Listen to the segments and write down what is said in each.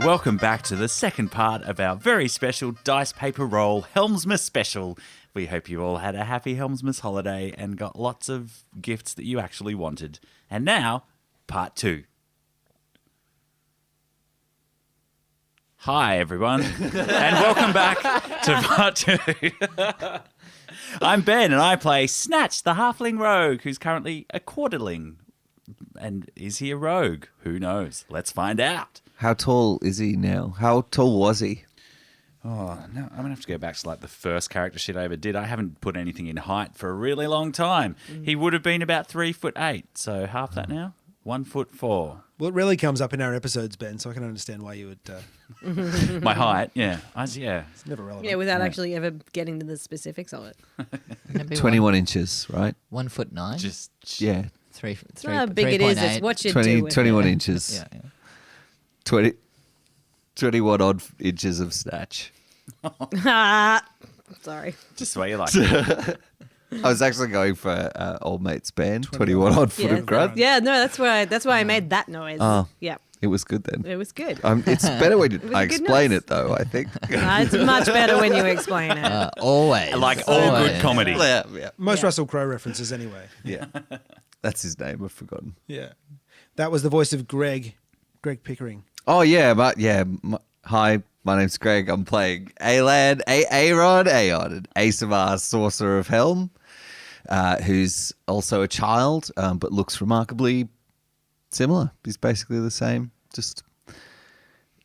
welcome back to the second part of our very special Dice Paper Roll Helmsmas special. We hope you all had a happy Helmsmas holiday and got lots of gifts that you actually wanted. And now, part 2. Hi, everyone, and welcome back to part 2. I'm Ben, and I play Snatch, the halfling rogue, who's currently a quarterling. And is he a rogue? Who knows? Let's find out. How tall is he now? How tall was he? Oh, no, I'm going to have to go back to like the first character sheet I ever did. I haven't put anything in height for a really long time. He would have been about 3'8", so half that now, 1'4". Well, it really comes up in our episodes, Ben, so I can understand why you would... My height, yeah. It's never relevant. Yeah, without actually ever getting to the specifics of it. 21 inches, right? 1'9". Just, Yeah. Three. It's not how big it is, it's what you 20, do with 21 it. inches. Yeah. 21 odd inches of snatch. Sorry. just the way you like it. I was actually going for old mate's band, 21 odd foot of grunt. Yeah, no, that's why I made that noise. Oh. Yeah, It was good then. it was good. It's better when was I a good explain noise. it, though, I think. It's much better when you explain it. Always. Like all good comedy. yeah. Most Yeah. Russell Crowe references anyway. Yeah. That's his name. I've forgotten. Yeah. That was the voice of Greg Pickering. Oh, yeah. Hi, my name's Greg. I'm playing Aeron, an Asamar Sorcerer of Helm, who's also a child, but looks remarkably similar. He's basically the same. Just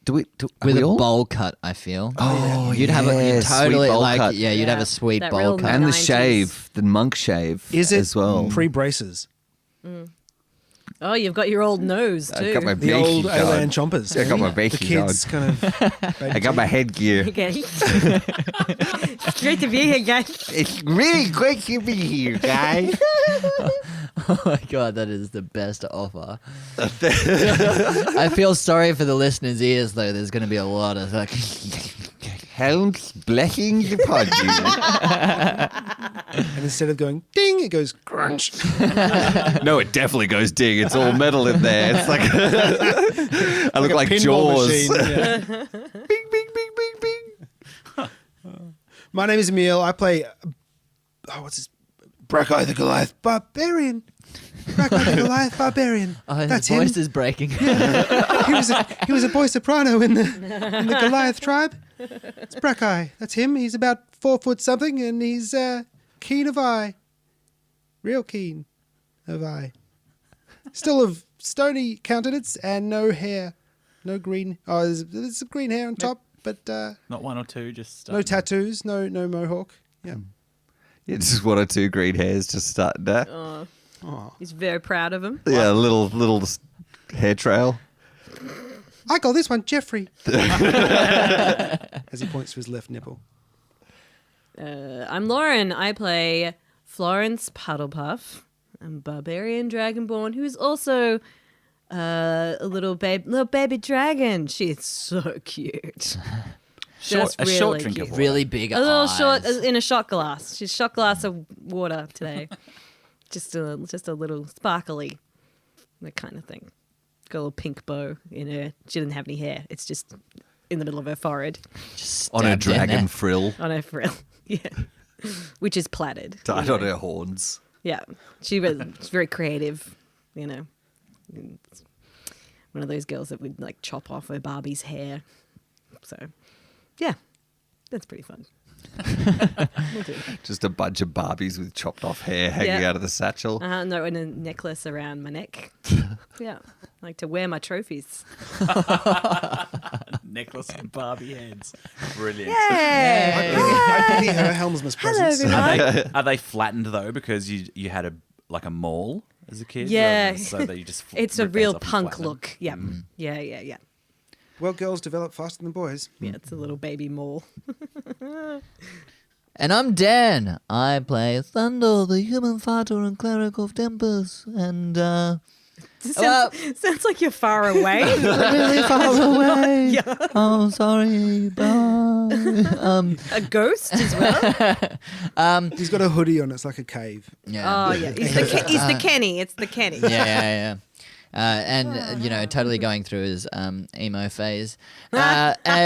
with a bowl cut, I feel. Oh, you'd have yeah, you'd totally sweet bowl like cut. you'd have a sweet That bowl real cut. and the 90s. shave, the monk shave, Is it as well. pre-braces? Oh, you've got your old nose too. I got my The beaky old going. Alan chompers. I got my The beaky kids going. kind of... I got my headgear. Okay. Great to be here, guys. It's really great to be here, guys. Oh my god, that is the best offer. I feel sorry for the listeners' ears though. There's going to be a lot of like. Helm's blessings upon you. And instead of going ding, it goes crunch. No, it definitely goes ding. It's all metal in there. It's like I look like pinball Jaws. machine, yeah. Bing, bing, bing, bing, bing. My name is Emil. I play... what's his... Brackeye the Goliath Barbarian. Brackeye the Goliath Barbarian. Oh, That's his him. voice is breaking. He was a boy soprano in the Goliath tribe. It's Brackeye. That's him. He's about 4 foot something, and he's keen of eye. Real keen of eye. Still of stony countenance and no hair. No green. Oh, there's some green hair on top, but Not one or two, just... no tattoos, no mohawk. Yeah. Yeah, just 1 or 2 green hairs just starting there. He's very proud of him. Yeah, a little hair trail. I call this one Jeffrey. As he points to his left nipple. I'm Lauren. I play Florence Puddlepuff. I'm a barbarian dragonborn who is also a little baby dragon. She's so cute. Short, Just a short really drink cute. of water. Really big A little eyes. short in a shot glass. She's shot glass of water today. just a little sparkly, that kind of thing. Got a little pink bow in her. She didn't have any hair. It's just in the middle of her forehead Just On a stabbed in dragon there. frill. on her frill. Yeah, which is plaited. Tied on her horns. Yeah, she's very creative. You know, it's one of those girls that would like chop off her Barbie's hair. So, yeah, that's pretty fun. We'll do that. Just a bunch of Barbies with chopped off hair hanging Yeah. out of the satchel. No, and a necklace around my neck. Yeah, I like to wear my trophies. Necklace and Barbie heads. Brilliant. I pity her Helmsmas Hello, presents. everyone. Are they flattened though because you had a mole as a kid? Yeah. rather than So that you just It's a rip those real off and punk flatten them? look. Yeah. Yeah. Well, girls develop faster than boys. Yeah, it's a little baby mole. And I'm Dan. I play Thunder, the human fighter and cleric of tempers, and Sounds like you're far away. really far away. Oh, sorry. Bye. A ghost as well. He's got a hoodie on. It's like a cave. Yeah. Oh yeah, he's the Kenny. It's the Kenny. Yeah. and totally going through his emo phase. But I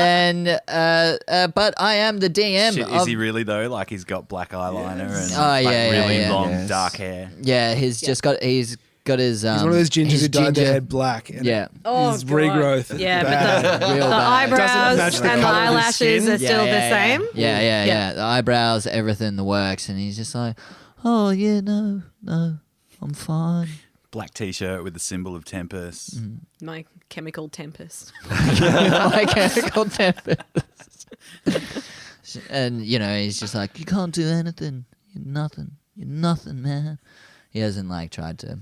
am the DM. Shit, is he really though? Like he's got black eyeliner and yeah. long Yes. dark hair. Yeah, he's got his. He's one of those gingers who dyed their hair black. And Yeah. Oh, his God. regrowth. Yeah, bad. but the Real bad. eyebrows Doesn't match the and the colour of his eyelashes skin. are still the same. Yeah. The eyebrows, everything, the works, and he's just like, oh yeah, no, I'm fine. Black t-shirt with the symbol of Tempest. My chemical tempest. My chemical tempest. And he's just like, you can't do anything. You're nothing, man. He hasn't tried to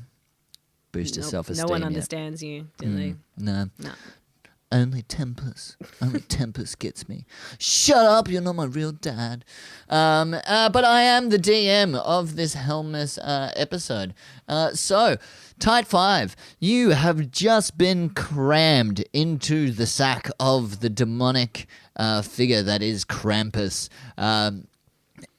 boost his Nope, self-esteem no one yet. understands you, do they? No. No. Only Tempest gets me. Shut up, you're not my real dad. But I am the DM of this Helmus episode. So, Tight 5, you have just been crammed into the sack of the demonic figure that is Krampus.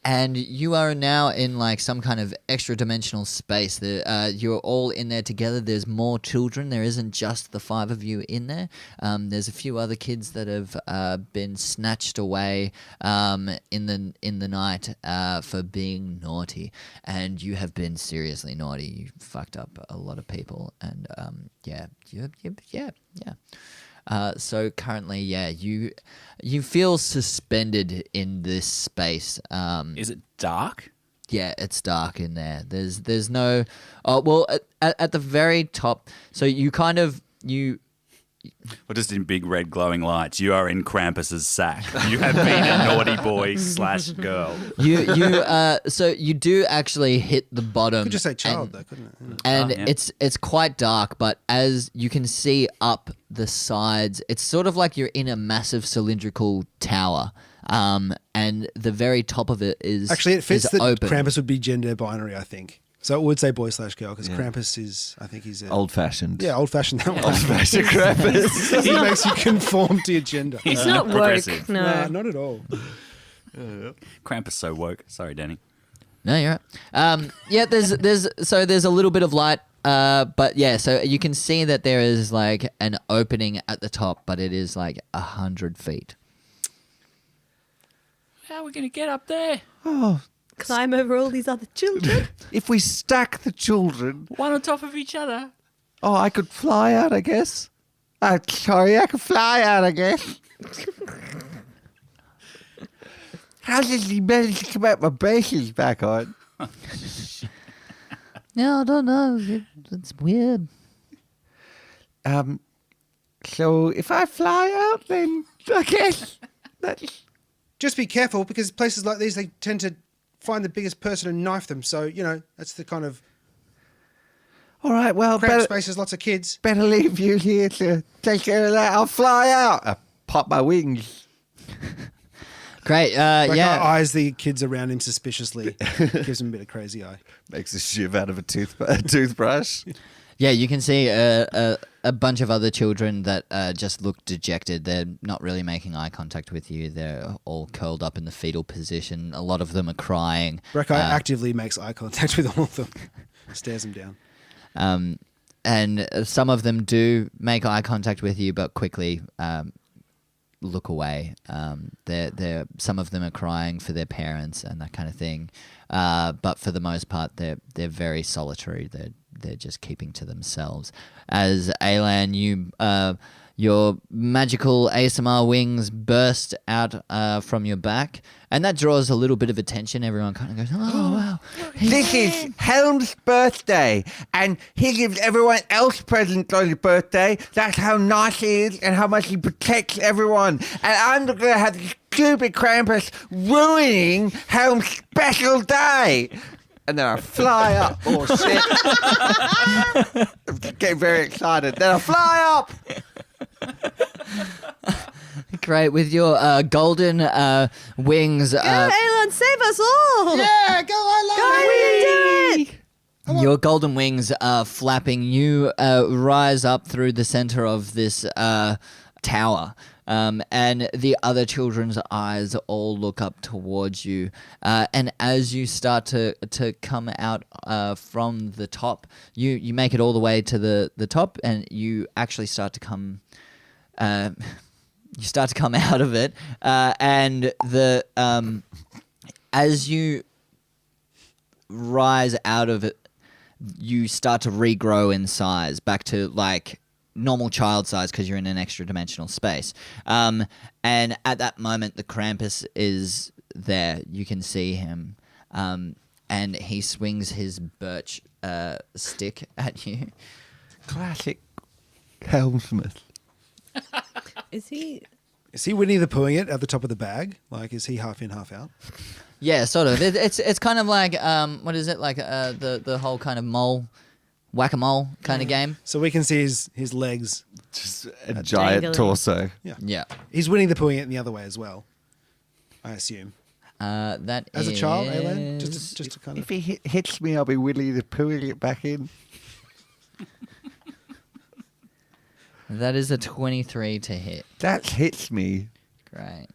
And you are now in some kind of extra dimensional space. You're all in there together. There's more children. There isn't just the 5 of you in there. There's a few other kids that have been snatched away in the night for being naughty. And you have been seriously naughty. You fucked up a lot of people. And yeah. So currently, you feel suspended in this space. Is it dark? Yeah, it's dark in there. There's no. Oh well, at the very top. So you kind of Or just in big red glowing lights? You are in Krampus's sack. You have been a naughty boy / girl. So you do actually hit the bottom. Could just say child, though, couldn't it? And yeah. it's quite dark, but as you can see up the sides, it's sort of like you're in a massive cylindrical tower. And the very top of it is Actually, it fits is that open. Krampus would be gender binary, I think. So it would say boy / girl because Krampus is, I think he's Old-fashioned. Yeah, old-fashioned. That one. Old-fashioned Krampus. He makes you conform to your gender. It's not woke. progressive. No. Nah, not at all. Krampus so woke. Sorry, Danny. No, you're right. Yeah, there's a little bit of light, but yeah, so you can see that there is an opening at the top, but it is 100 feet. How are we going to get up there? Climb over all these other children. If we stack the children, One on top of each other. I could fly out, I guess. Sorry, I could fly out, I guess. How did he manage to come out my braces back on? No, I don't know. It's weird. So if I fly out, then I guess that's... Just be careful because places like these, they tend to find the biggest person and knife them. So, that's the kind of All right, well, cramped better, spaces, lots of kids. better leave you here to take care of that. I'll fly out. I pop my wings. Great. Yeah. Eyes the kids around him suspiciously. Gives him a bit of crazy eye. Makes a shiv out of a toothbrush. Yeah, you can see a bunch of other children that just look dejected. They're not really making eye contact with you. They're all curled up in the fetal position. A lot of them are crying. Brackeye actively makes eye contact with all of them. Stares them down. And some of them do make eye contact with you, but quickly look away. Some of them are crying for their parents and that kind of thing. But for the most part, they're very solitary. They're just keeping to themselves. As Alan, your magical ASMR wings burst out from your back, and that draws a little bit of attention. Everyone kind of goes, "Oh wow!" This is Helm's birthday, and he gives everyone else presents on his birthday. That's how nice he is and how much he protects everyone. And I'm going to have this stupid Krampus ruining Helm's special day. And then I fly up. Oh, shit. I'm getting very excited. Then I fly up. Great, with your golden wings. Go, Elon, save us all! Yeah, go on, Go ahead and do it! Your golden wings are flapping. You rise up through the center of this tower. and the other children's eyes all look up towards you. And as you start to come out from the top, you make it all the way to the top, and you actually start to come. You start to come out of it, and as you rise out of it, you start to regrow in size back to like normal child size because you're in an extra dimensional space. And at that moment, the Krampus is there. You can see him, and he swings his birch stick at you. Classic helmsmith. Is he? Is he Winnie the Poohing it at the top of the bag? Like, is he half in, half out? Yeah, sort of. It's kind of like what is it like the whole kind of whack-a-mole kind of game. So we can see his legs. Just a giant dangling. torso. Yeah. He's Winnie the Poohing it in the other way as well, I assume. That As a child, is- Alan? Just to kind of... If he hits me, I'll be Willy the pooing it back in. That is a 23 to hit. That hits me. Great.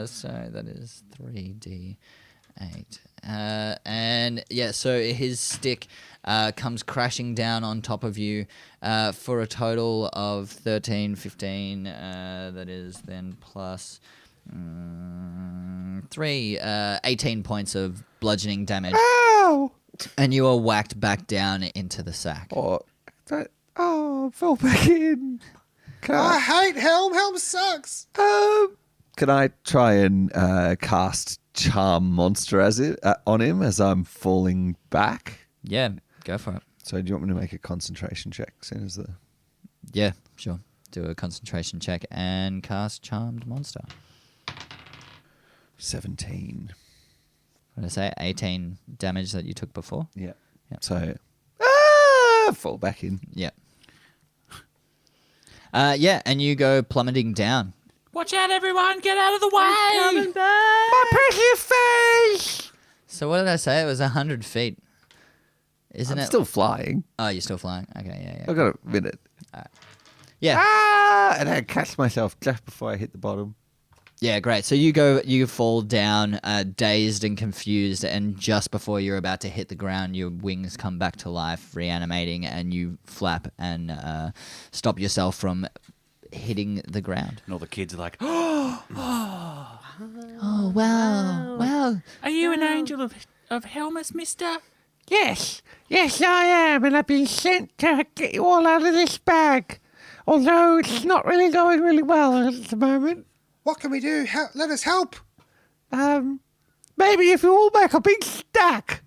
So that is 3d8. And yeah, so his stick comes crashing down on top of you for a total of 13, 15. That is then plus 3, 18 points of bludgeoning damage. Ow! And you are whacked back down into the sack. I fell back in. I hate Helm. Helm sucks. Can I try and cast Charm Monster on him as I'm falling back? Yeah, go for it. So do you want me to make a concentration check as soon as the... Yeah, sure. Do a concentration check and cast Charmed Monster. 17. What did I say? 18 damage that you took before? Yeah. Yeah. So... fall back in. Yeah. Yeah, and you go plummeting down. Watch out, everyone! Get out of the way! Coming back. Precious face! So what did I say? It was 100 feet. Isn't I'm it? still flying. Oh, you're still flying. Okay, yeah. I've got a minute. Yeah. And I catch myself just before I hit the bottom. Yeah, great. So you fall down, dazed and confused, and just before you're about to hit the ground, your wings come back to life, reanimating, and you flap and stop yourself from hitting the ground. And all the kids are like, Oh, wow. "Are you an angel of Helmus, mister?" Yes, I am, and I've been sent to get you all out of this bag. Although it's not really going really well at the moment. What can we do? Let us help. Maybe if you all make a big stack.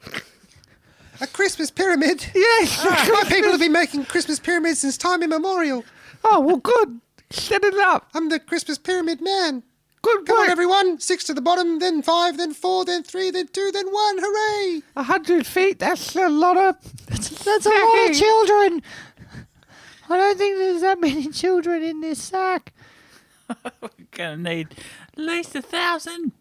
A Christmas pyramid. Yes. My people have been making Christmas pyramids since time immemorial. Oh, well, good. Set it up. I'm the Christmas pyramid man. Good Come work. on, everyone. 6 to the bottom, then 5, then 4, then 3, then 2, then 1. Hooray! 100 feet, that's a lot of... That's a lot of children. I don't think there's that many children in this sack. We're gonna need at least 1,000.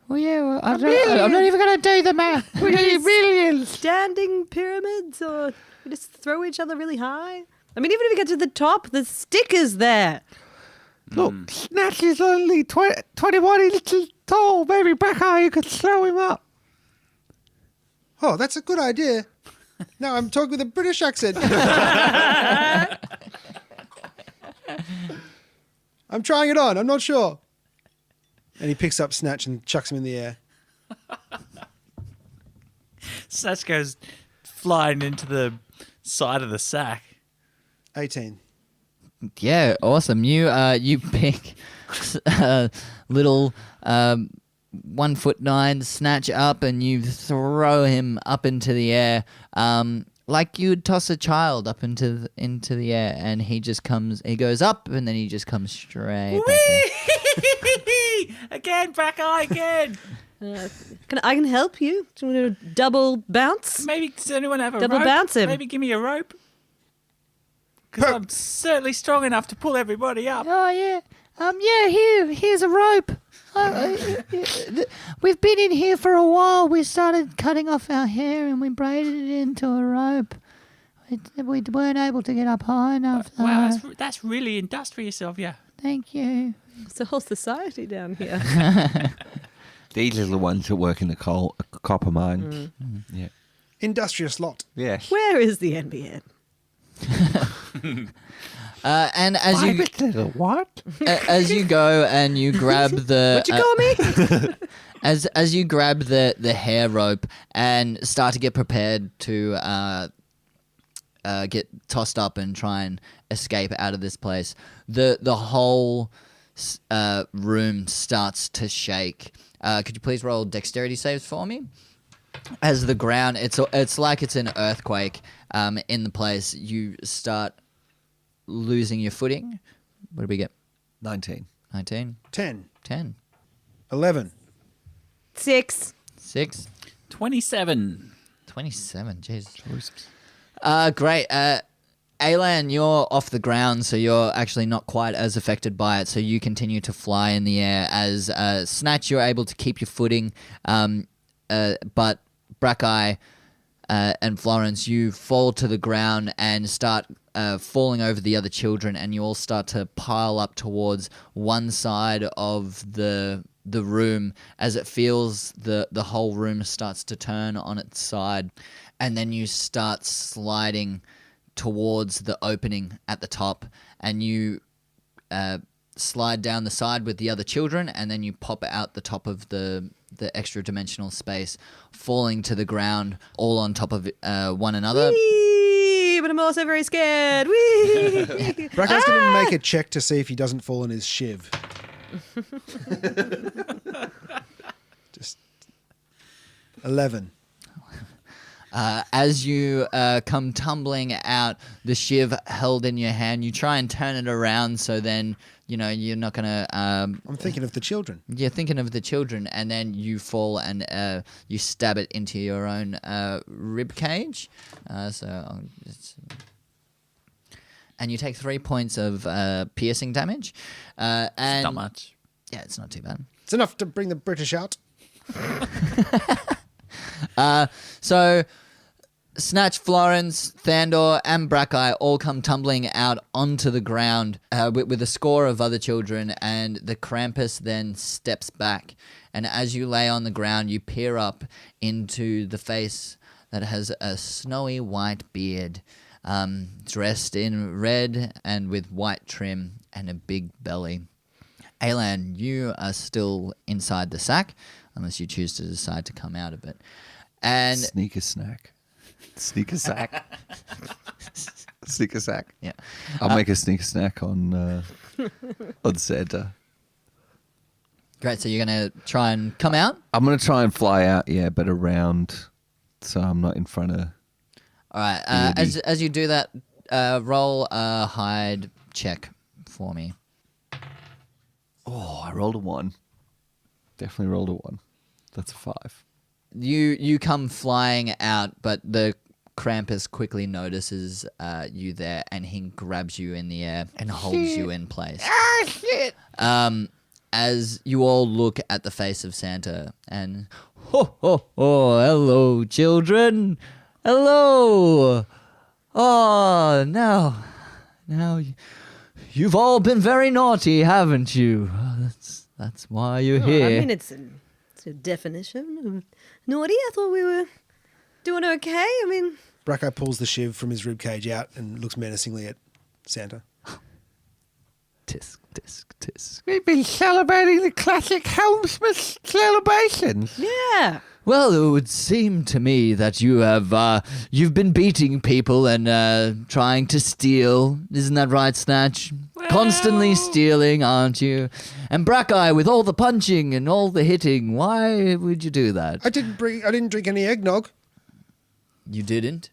Well, yeah, I'm not even going to do the math. We need millions. Standing pyramids, or we just throw each other really high? I mean, even if we get to the top, the stick is there. Look, Snatch is only 21 inches tall. Maybe Brackeye, you could slow him up. Oh, that's a good idea. Now I'm talking with a British accent. I'm trying it on. I'm not sure. And he picks up Snatch and chucks him in the air. Snatch goes flying into the side of the sack. 18. Yeah, awesome. You pick little 1'9" Snatch up and you throw him up into the air, like you'd toss a child up into the air, and he goes up and then he just comes straight back down. Again, Brackeye, again. I can help you. Do you want to double bounce? Maybe does anyone have a Double rope? bounce him. Maybe give me a rope. Because I'm certainly strong enough to pull everybody up. Oh, yeah. Here's a rope. We've been in here for a while. We started cutting off our hair and we braided it into a rope. We weren't able to get up high enough. Wow, that's really industrious of you. Thank you. It's a whole society down here. These are the ones that work in the copper mine. Yeah. Industrious lot. Yes. Where is the NBN? And as you Private little what? as you go and you grab the What'd you call me? as you grab the hair rope and start to get prepared to get tossed up and try and escape out of this place, the whole room starts to shake. Could you please roll dexterity saves for me? As the ground, it's like it's an earthquake in the place. You start losing your footing. What did we get? 19. 19? 10. 10? 11. 6. 6? 27. 27, jeez. Great. Alan, you're off the ground, so you're actually not quite as affected by it, so you continue to fly in the air. As Snatch, you're able to keep your footing, but Brackeye and Florence, you fall to the ground and start falling over the other children, and you all start to pile up towards one side of the room as it feels the whole room starts to turn on its side, and then you start sliding towards the opening at the top, and you slide down the side with the other children, and then you pop out the top of the extra dimensional space, falling to the ground all on top of one another. Whee! But I'm also very scared. Whee! Bracco's going to make a check to see if he doesn't fall in his shiv. Just 11. As you come tumbling out, the shiv held in your hand, you try and turn it around so then, you're not going to... I'm thinking of the children. You're thinking of the children, and then you fall and you stab it into your own rib cage. And you take 3 points of piercing damage. And Not much. Yeah, it's not too bad. It's enough to bring the British out. So Snatch, Florence, Thandor, and Brackeye all come tumbling out onto the ground with a score of other children, and the Krampus then steps back. And as you lay on the ground, you peer up into the face that has a snowy white beard, dressed in red and with white trim and a big belly. Alan, you are still inside the sack, unless you choose to decide to come out of it. And Sneaker snack. Sneaker sack. Sneaker sack. yeah, I'll make a sneaker snack on Santa. great. So you're gonna try and come out. I'm going to try and fly out, yeah, but around so I'm not in front of... All right. Beauty. As you do that, roll a hide check for me. Oh, I rolled a 1. Definitely rolled a 1. That's a 5. You come flying out, but the Krampus quickly notices you there, and he grabs you in the air and holds you in place. Ah, shit! As you all look at the face of Santa, and hello, children, hello. Oh, now, you've all been very naughty, haven't you? That's why you're here. I mean, it's a definition of naughty. I thought we were doing okay. I mean, Bracco pulls the shiv from his ribcage out and looks menacingly at Santa. Tisk, tisk, tisk. We've been celebrating the classic Helmsmith celebrations. yeah. Well, it would seem to me that you've been beating people and trying to steal. Isn't that right, Snatch? Constantly stealing, aren't you? And Brackeye, with all the punching and all the hitting, why would you do that? I didn't drink any eggnog. You didn't?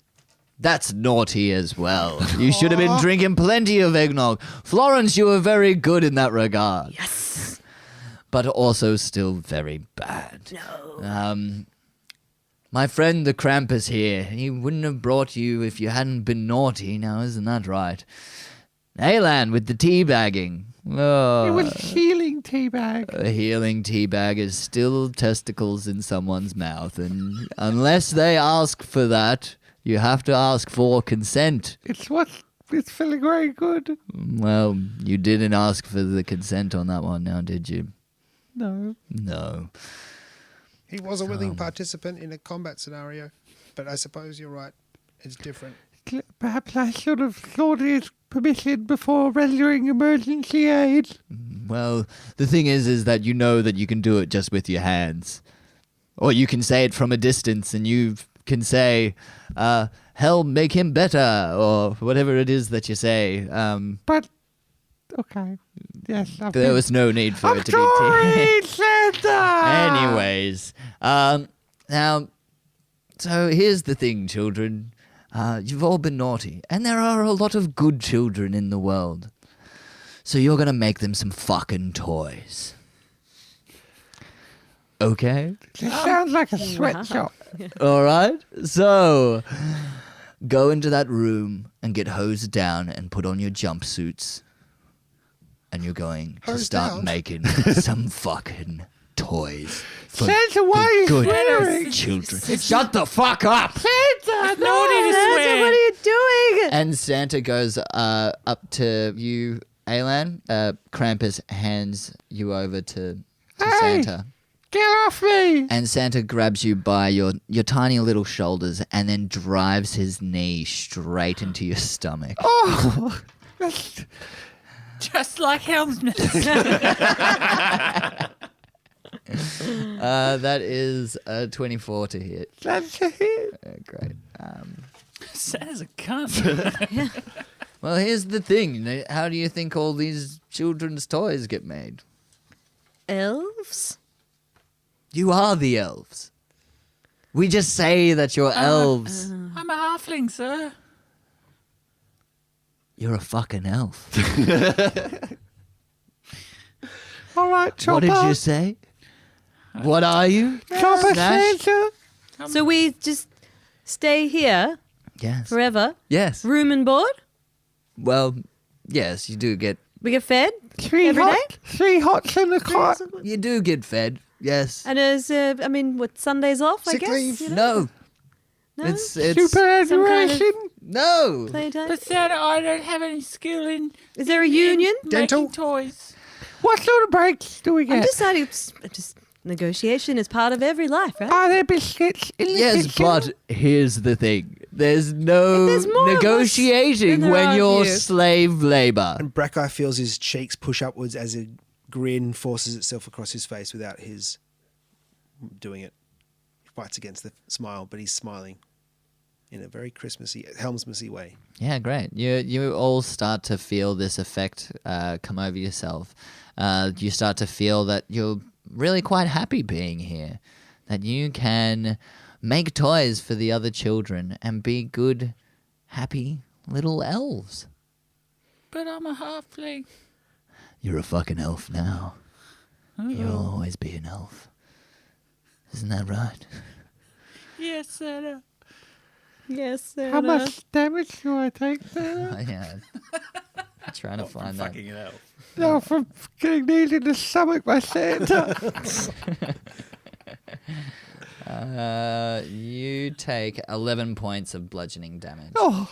That's naughty as well. You should have been drinking plenty of eggnog. Florence, you were very good in that regard. Yes. But also still very bad. No. My friend the Krampus here, he wouldn't have brought you if you hadn't been naughty, now isn't that right? Alan with the teabagging. Oh, It was healing teabag. a healing teabag is still testicles in someone's mouth, and unless they ask for that, you have to ask for consent. It's what it's feeling very good. Well, you didn't ask for the consent on that one now, did you? No. No. He was a willing participant in a combat scenario, but I suppose you're right. It's different. Perhaps I should have sought his permission before rendering emergency aid. Well, the thing is that you know that you can do it just with your hands. Or you can say it from a distance and you can say, hell, make him better, or whatever it is that you say. But, okay. Yes, There was no need for I'm it to sorry, be... Santa! Anyways, now, so here's the thing, children. You've all been naughty, and there are a lot of good children in the world. So you're gonna make them some fucking toys. Okay? It sounds like a sweatshop. All right? So, go into that room and get hosed down and put on your jumpsuits. And you're going to Hosed start down? making some fucking toys. For Santa, why are you good swearing? children. Shut the fuck up! Santa, no! Santa, what are you doing? And Santa goes up to you, Alan. Krampus hands you over to Hey! Santa. Get off me! And Santa grabs you by your tiny little shoulders and then drives his knee straight into your stomach. Oh! That's... Just like Helmsman. That is a 24 to hit. That's it. Great. Santa's a cunt. Well, here's the thing. How do you think all these children's toys get made? Elves? You are the elves. We just say that you're elves. I'm a halfling, sir. You're a fucking elf. All right, Chopper. What did you say? What are you? Chopper Snash? Santa? So we just stay here Yes. forever? Yes. Room and board? Well, yes, you do get We get fed? Three Every hot, three hots in the cot. you do get fed. Yes. And is, what, Sundays off, I Sick guess? leave. You know? No. No? It's Super Some kind of- adoration. no. Playtime? But Santa, I don't have any skill in Is there a union? Dental? making toys. What sort of breaks do we I'm get? just negotiation is part of every life, right? Are there biscuits in the Yes, kitchen? but here's the thing. There's no There's more of us negotiating than there when are of you're you. slave labor. And Brackeye feels his cheeks push upwards as a grin forces itself across his face without his doing it. He fights against the smile, but he's smiling in a very Christmassy, Helmsmassy way. Yeah, great. You all start to feel this effect come over yourself. You start to feel that you're really quite happy being here, that you can make toys for the other children and be good, happy little elves. But I'm a halfling. You're a fucking elf now. You'll always be an elf. Isn't that right? Yes, Santa. Yes, How much damage do I take there? Yeah. I'm trying to find that. Fucking an elf. No, from getting kneed in the stomach by Santa. You take 11 points of bludgeoning damage. Oh,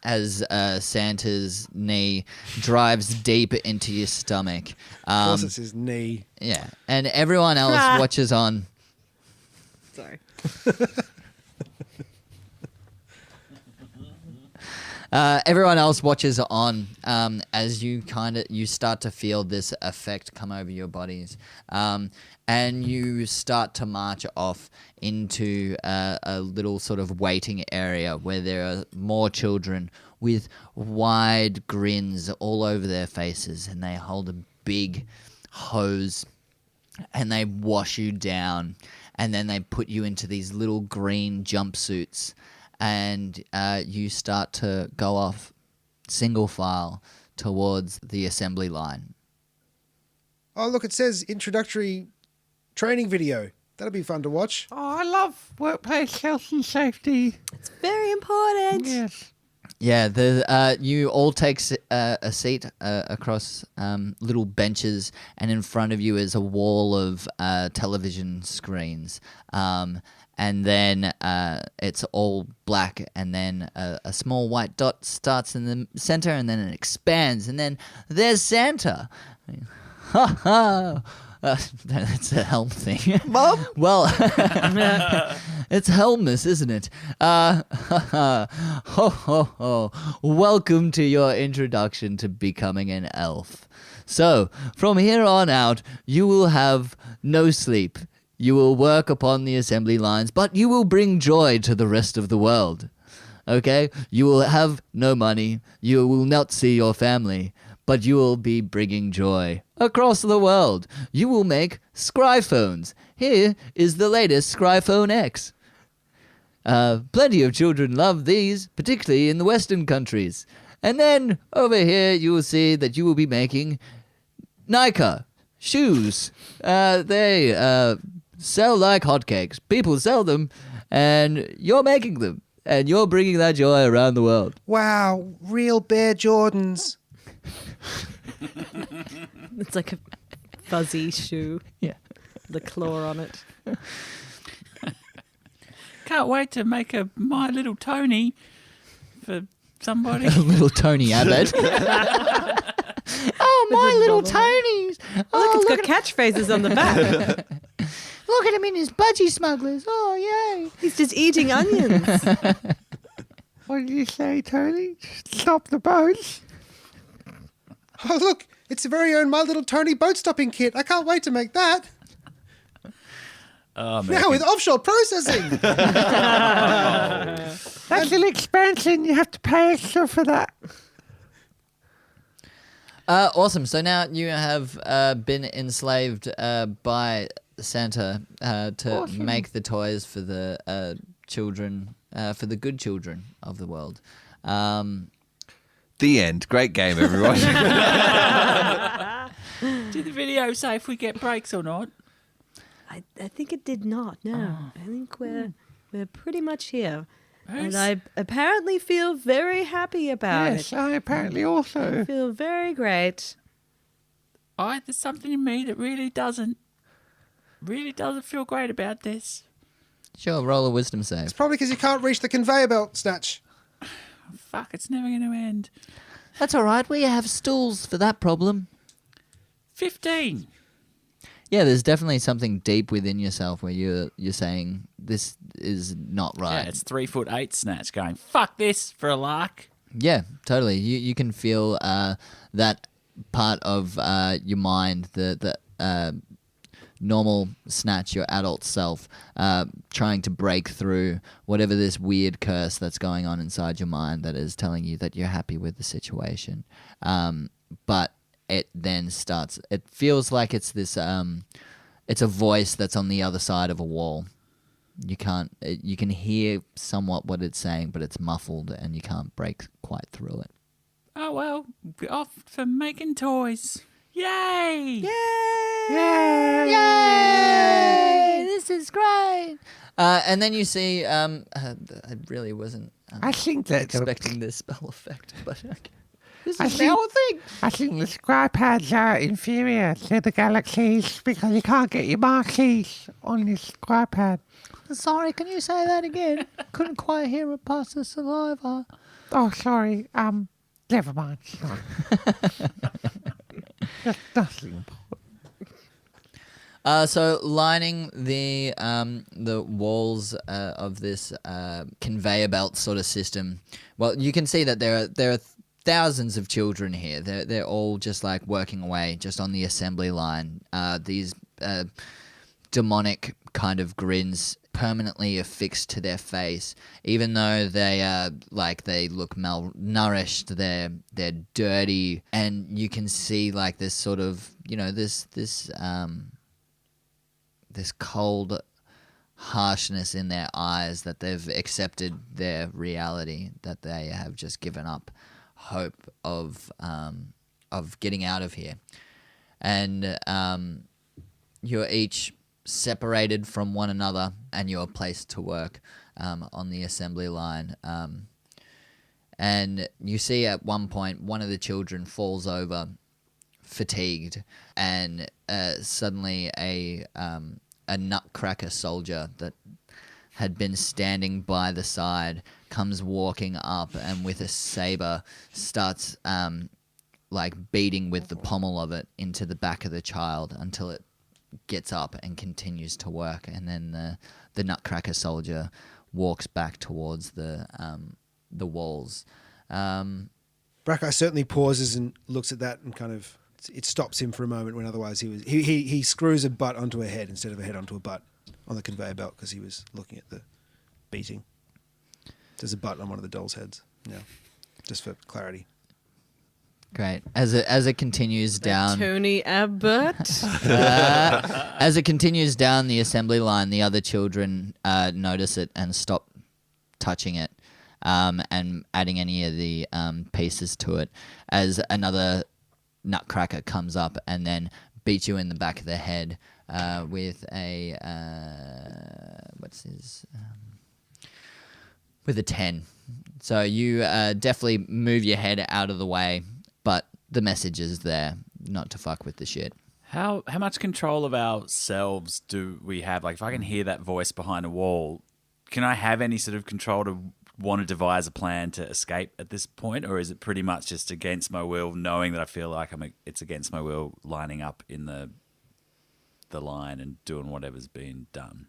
As Santa's knee drives deep into your stomach. Of course, it's his knee. Yeah. And everyone else watches on. Sorry. Everyone else watches on as you start to feel this effect come over your bodies, and you start to march off into a little sort of waiting area where there are more children with wide grins all over their faces, and they hold a big hose and they wash you down, and then they put you into these little green jumpsuits. And you start to go off single file towards the assembly line. Oh, look, it says introductory training video. That'll be fun to watch. oh, I love workplace health and safety. It's very important. Yes. Yeah, you all take a seat across little benches, and in front of you is a wall of television screens. and then it's all black, and then a small white dot starts in the center, and then it expands, and then there's Santa. Ha ha! That's a helm thing. Mom? Well, it's Helmus, isn't it? Ho ho ho! Welcome to your introduction to becoming an elf. So, from here on out, you will have no sleep. You will work upon the assembly lines, but you will bring joy to the rest of the world. Okay? You will have no money. You will not see your family, but you will be bringing joy across the world. You will make Scryphones. Here is the latest Scryphone X. Plenty of children love these, particularly in the Western countries. And then over here, you will see that you will be making Nika shoes. They sell like hotcakes. People sell them, and you're making them, and you're bringing that joy around the world. Wow, real Bear Jordans. It's like a fuzzy shoe. Yeah. The claw on it. Can't wait to make a My Little Tony for somebody. Little Tony Abbott. Oh, my little Tonys. Look, it's got catchphrases on the back. Look at him in his budgie smugglers. Oh, yay. He's just eating onions. What did you say, Tony? Stop the boats. Oh, look, it's the very own My Little Tony boat stopping kit. I can't wait to make that. Oh, man. Now with offshore processing. That's an expansion. You have to pay extra for that. Awesome. So now you have been enslaved by Santa to make the toys for the children, for the good children of the world. The end. Great game, everyone. Did the video say if we get breaks or not? I think it did not. No, I think we're pretty much here, Who's- and I apparently feel very happy about Yes, it. I apparently I also. feel very great. There's something in me that really doesn't feel great about this. Sure, roll a wisdom save. It's probably because you can't reach the conveyor belt, Snatch. Fuck, it's never going to end. That's all right. We have stools for that problem. 15. Yeah, there's definitely something deep within yourself where you're saying this is not right. Yeah, it's 3'8" Snatch going, fuck this for a lark. Yeah, totally. You can feel that part of your mind, the normal Snatch, your adult self, trying to break through whatever this weird curse that's going on inside your mind that is telling you that you're happy with the situation. But it then starts, it feels like it's this, it's a voice that's on the other side of a wall. You can hear somewhat what it's saying, but it's muffled and you can't break quite through it. Oh, well, we're off for making toys. Yay! Yay! This is great. And then you see, I really wasn't I think that expecting this spell effect, but okay. This I is think- now a thing. I think the sky pads are inferior to the galaxies because you can't get your marquees on this sky pad. Sorry, can you say that again? Couldn't quite hear it past the saliva. Oh, sorry. Never mind. That's nothing. So lining the walls of this conveyor belt sort of system, well, you can see that there are thousands of children here. They're all just like working away just on the assembly line. These demonic kind of grins permanently affixed to their face, even though they look malnourished. They're dirty, and you can see like this sort of this cold harshness in their eyes, that they've accepted their reality, that they have just given up hope of getting out of here. And you're each separated from one another, and you're placed to work on the assembly line. And you see at one point one of the children falls over, fatigued, and suddenly a nutcracker soldier that had been standing by the side, comes walking up and with a saber starts like beating with the pommel of it into the back of the child until it gets up and continues to work. And then the Nutcracker soldier walks back towards the walls. Brackeye certainly pauses and looks at that and kind of it stops him for a moment when otherwise he screws a butt onto a head instead of a head onto a butt on the conveyor belt because he was looking at the beating. There's a butt on one of the dolls' heads. Yeah, just for clarity. Great. As it continues down, Tony Abbott. as it continues down the assembly line, the other children notice it and stop touching it and adding any of the pieces to it. As another Nutcracker comes up and then beats you in the back of the head with a with a 10. So you definitely move your head out of the way, but the message is there, not to fuck with the shit. How much control of ourselves do we have? Like, if I can hear that voice behind a wall, can I have any sort of control to want to devise a plan to escape at this point, or is it pretty much just against my will, knowing that I feel like it's against my will, lining up in the line and doing whatever's being done?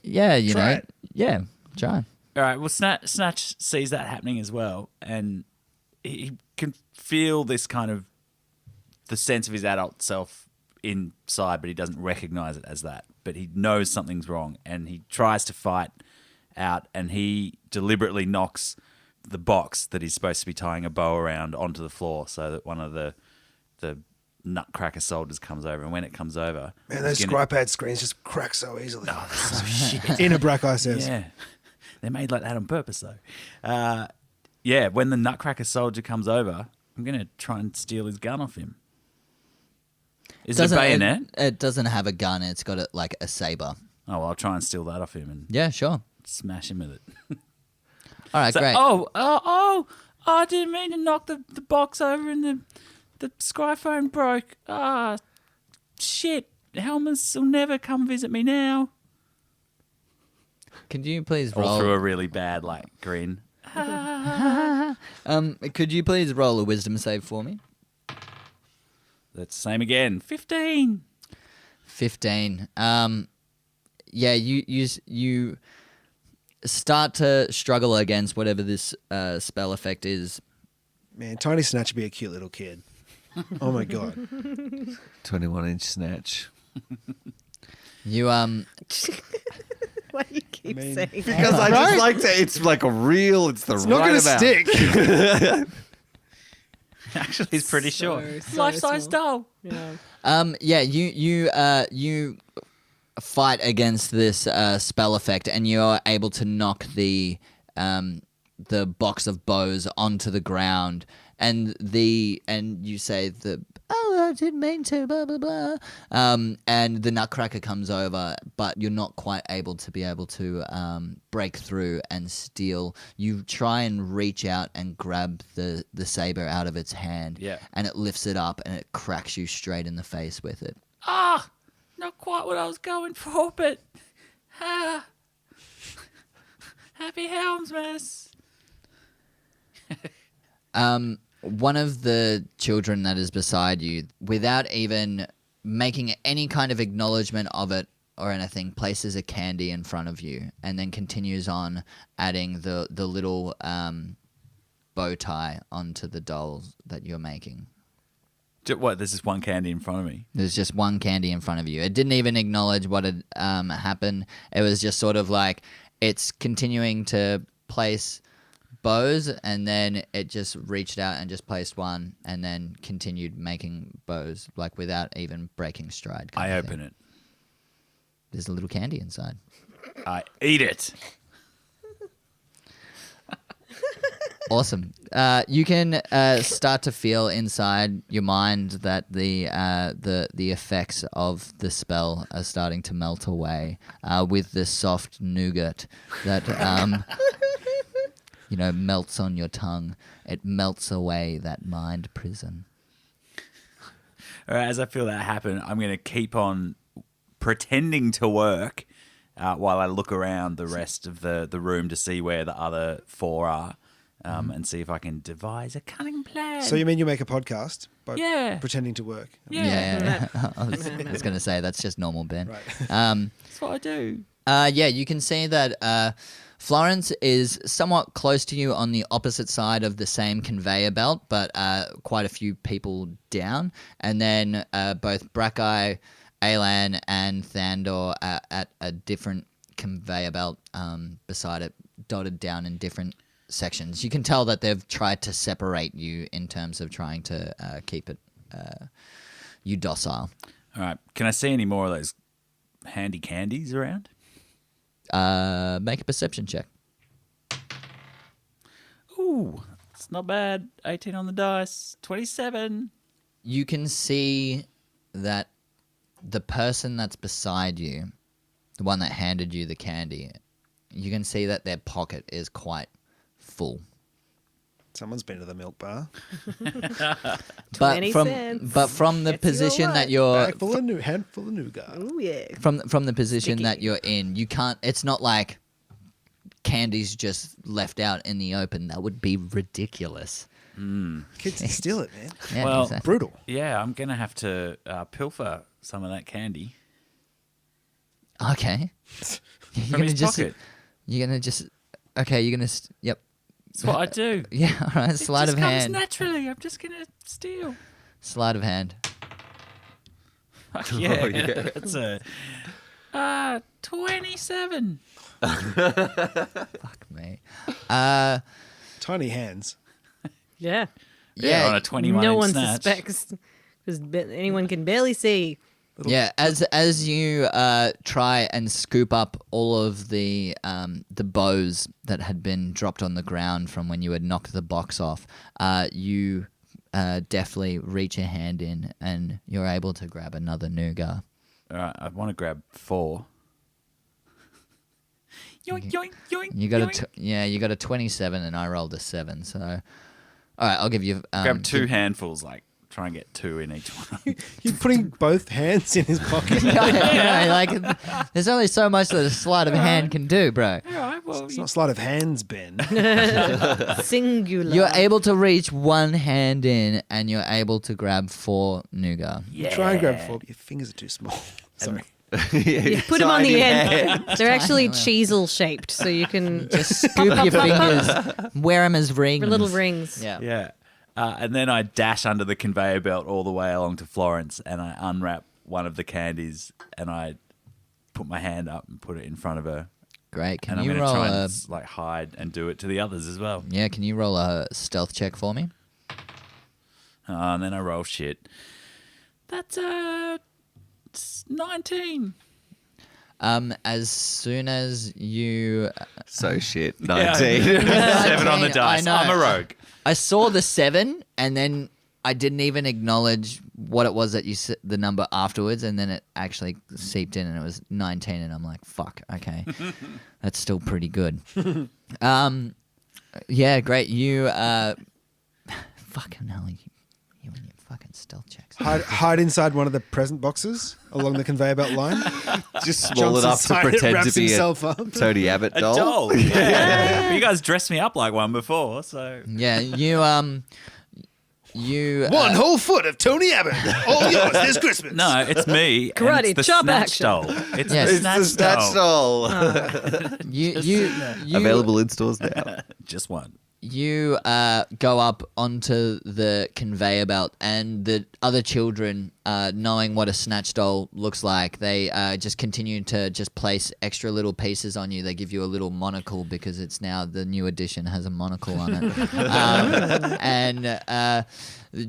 Yeah, you Try know. it. Yeah, try. All right. Well, Snatch sees that happening as well, and he can feel this kind of the sense of his adult self inside, but he doesn't recognize it as that. But he knows something's wrong, and he tries to fight out, and he deliberately knocks the box that he's supposed to be tying a bow around onto the floor, so that one of the Nutcracker soldiers comes over, and when it comes over, Man, those Scrypad screens just crack so easily. oh, so shit. In a Brackeye says. Yeah, they're made like that on purpose, though. Yeah, when the Nutcracker soldier comes over, I'm gonna try and steal his gun off him. Is it a bayonet? It doesn't have a gun. It's got like a saber. Oh, well, I'll try and steal that off him and Yeah, sure. smash him with it. All right, So- great. Oh, I didn't mean to knock the box over and the Skyphone broke. Ah, shit. Helmus will never come visit me now. Could you please All through roll? a really bad, grin. Could you please roll a wisdom save for me? That's the same again. 15. 15. Yeah, you start to struggle against whatever this spell effect is. Man, Tiny Snatch would be a cute little kid. Oh my god. 21-inch snatch. You Why do you keep mean, saying Because that? I just like to. It's like a real. It's the It's right not going to amount. stick. Actually, he's pretty short. so Life-size small. doll. Yeah. yeah, you fight against this spell effect, and you're able to knock the box of bows onto the ground, and you say I didn't mean to, blah blah blah, and the Nutcracker comes over, but you're not quite able to break through and steal. You try and reach out and grab the saber out of its hand, Yeah. and it lifts it up and it cracks you straight in the face with it. Ah, not quite what I was going for, but happy Helmsmas. One of the children that is beside you, without even making any kind of acknowledgement of it or anything, places a candy in front of you and then continues on adding the little bow tie onto the dolls that you're making. What? There's just one candy in front of me. There's just one candy in front of you. It didn't even acknowledge what had happened. It was just sort of like it's continuing to place bows, and then it just reached out and just placed one and then continued making bows, like without even breaking stride. I open it. There's a little candy inside. I eat it. Awesome. You can start to feel inside your mind that the effects of the spell are starting to melt away with the soft nougat that melts on your tongue. It melts away that mind prison. All right, as I feel that happen, I'm going to keep on pretending to work while I look around the rest of the room to see where the other 4 are, and see if I can devise a cunning plan. So you mean you make a podcast by Yeah. pretending to work? Yeah. I was going to say that's just normal, Ben. Right. That's what I do. Yeah, you can see that Florence is somewhat close to you on the opposite side of the same conveyor belt, but quite a few people down. And then both Brackeye, Alan, and Thandor are at a different conveyor belt beside it, dotted down in different sections. You can tell that they've tried to separate you in terms of trying to keep it you docile. All right. Can I see any more of those handy candies around? Make a perception check. Ooh, it's not bad. 18 on the dice. 27. You can see that the person that's beside you, the one that handed you the candy, you can see that their pocket is quite full. Someone's been to the milk bar. But 20 from cents. the Gets you position all that right. you're Bag full of handful of nougat. Oh yeah. from the position Sticky. that you're in, you can't. It's not like candy's just left out in the open. That would be ridiculous. Kids steal it, man. Yeah, Well, exactly. Brutal. Yeah, I'm going to have to pilfer some of that candy Okay. You're from his just. pocket. You're gonna just. Okay. You're gonna. Yep. That's what I do. Yeah. All right. Sleight it of just comes hand. naturally. I'm just going to steal. Sleight of hand. Fuck yeah. That's a 27. Fuck me. Tiny hands. Yeah. Yeah, on a 21 No inch one snatch. suspects because anyone can barely see. Yeah, as you try and scoop up all of the bows that had been dropped on the ground from when you had knocked the box off, you deftly reach a hand in and you're able to grab another nougat. All right, I want to grab 4. Yoink, yoink, yoink. You got yoink. you got a 27 and I rolled a 7. So, all right, I'll give you Grab 2 handfuls, like try and get 2 in each one. You're putting both hands in his pocket. Yeah, like there's only so much that a sleight of hand can do, bro. All right, well, It's not sleight of hands, Ben. Singular. You're able to reach one hand in and you're able to grab 4 nougat. yeah. Try and grab 4, but your fingers are too small. Sorry. You put them on the Tiny end. They're actually Tiny. cheesel shaped, so you can Just scoop your fingers, wear them as rings. little rings. Yeah. Yeah. And then I dash under the conveyor belt all the way along to Florence and I unwrap one of the candies and I put my hand up and put it in front of her. Great. Can And I'm you going to roll try a and like hide and do it to the others as well. Yeah, can you roll a stealth check for me? And then I roll shit. That's 19. As soon as you So shit. Yeah. 19. 7 on the 19, dice. I know. I'm a rogue. I saw the 7 and then I didn't even acknowledge what it was that you said the number afterwards, and then it actually seeped in and it was 19 and I'm like, fuck, okay. That's still pretty good. Yeah, great. You fucking hell, you and your fucking stealth checks. Hide inside one of the present boxes along the conveyor belt line. Just small Jumps enough to inside it, pretend wraps to be a himself up. Tony Abbott A doll. doll. Yeah. You guys dressed me up like one before, so. Yeah, you One whole foot of Tony Abbott. All yours this Christmas. No, it's me. and Karate it's the chop snatch action. doll. It's Yes. the It's the snatch Snatch doll. doll. you Available in stores now. Just one. You go up onto the conveyor belt, and the other children, knowing what a snatch doll looks like, they just continue to just place extra little pieces on you. They give you a little monocle because it's now the new edition has a monocle on it, and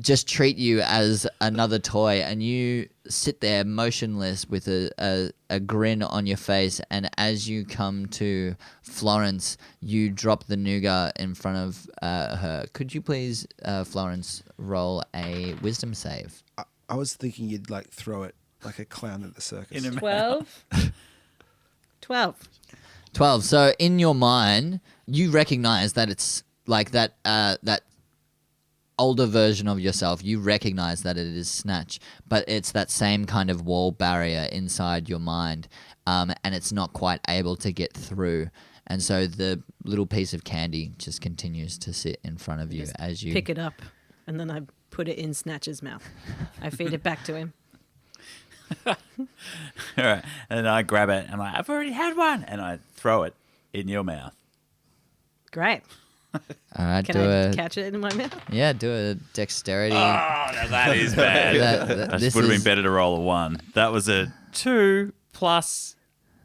just treat you as another toy. And you sit there motionless with a grin on your face. And as you come to Florence, you drop the nougat in front of her. Could you please, Florence, roll a wisdom save? I was thinking you'd like throw it like a clown at the circus. 12. 12. 12. So in your mind, you recognize that it's like that older version of yourself. You recognize that it is Snatch, but it's that same kind of wall barrier inside your mind. and it's not quite able to get through. And so the little piece of candy just continues to sit in front of you as you pick it up, and then I put it in Snatch's mouth. I feed it back to him. All right. And I grab it. I'm like, I've already had one. And I throw it in your mouth. Great. All right, Can do I a catch it in my mouth? do a dexterity. Oh, now that is bad. That this would have been is- better to roll a 1. That was a 2 plus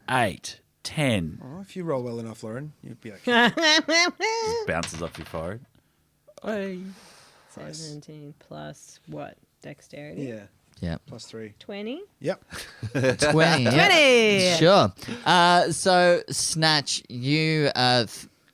8. 10. Oh, if you roll well enough, Lauren, you'd be okay. Bounces off your forehead. Hey. 17 plus what? Dexterity? Yeah, Yeah. +3. 20? Yep. 20. yeah. 20! Sure. So, Snatch, you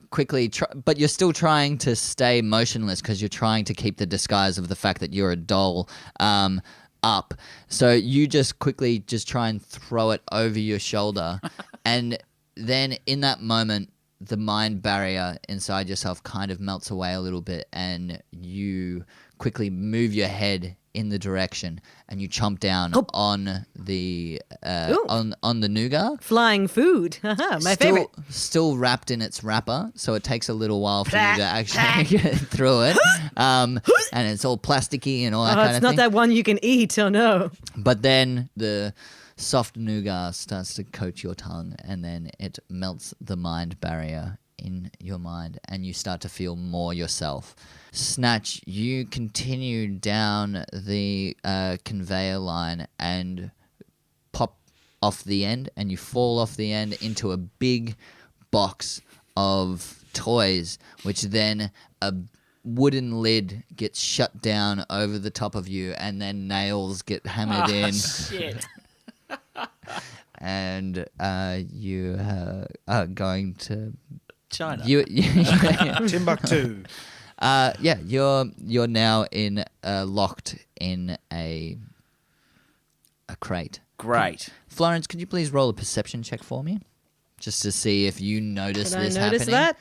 quickly, but you're still trying to stay motionless because you're trying to keep the disguise of the fact that you're a doll up. So you just quickly just try and throw it over your shoulder. And then in that moment, the mind barrier inside yourself kind of melts away a little bit, and you quickly move your head in the direction, and you chomp down on the on the nougat. Flying food. My favorite. Still wrapped in its wrapper, so it takes a little while for you to actually get through it. And it's all plasticky and all that Oh, kind it's of not thing. that one you can eat. Oh, no. But then the soft nougat starts to coat your tongue, and then it melts the mind barrier in your mind, and you start to feel more yourself. Snatch, you continue down the conveyor line and pop off the end, and you fall off the end into a big box of toys, which then a wooden lid gets shut down over the top of you, and then nails get hammered in. Shit. And you are going to China. Timbuktu. You're now in locked in a crate. Great. Florence, could you please roll a perception check for me, just to see if you notice Did I this notice happening? that?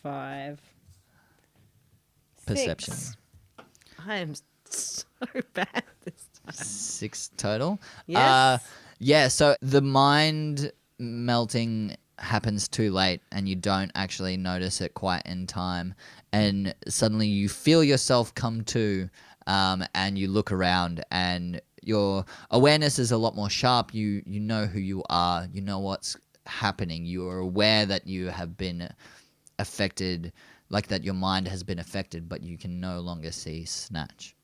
5. Perception. 6. I am so bad this time. 6 total. Yes. Yeah. So the mind melting happens too late, and you don't actually notice it quite in time, and suddenly you feel yourself come to, and you look around, and your awareness is a lot more sharp. You know who you are. You know what's happening. You are aware that you have been affected, like that your mind has been affected, but you can no longer see Snatch.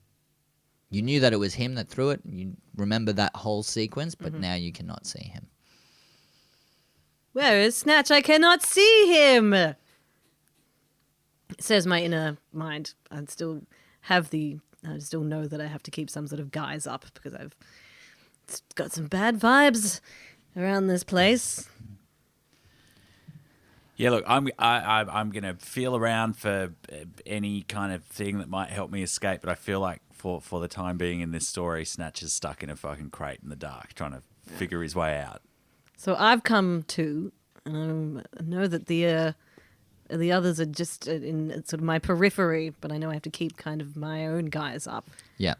You knew that it was him that threw it. You remember that whole sequence, but now you cannot see him. Where is Snatch? I cannot see him. Says my inner mind. I still know that I have to keep some sort of guise up because I've got some bad vibes around this place. Yeah, look, I'm gonna feel around for any kind of thing that might help me escape, but I feel like for the time being in this story, Snatch is stuck in a fucking crate in the dark, trying to figure his way out. So I've come to, and I know that the others are just in sort of my periphery, but I know I have to keep kind of my own guys up. Yeah.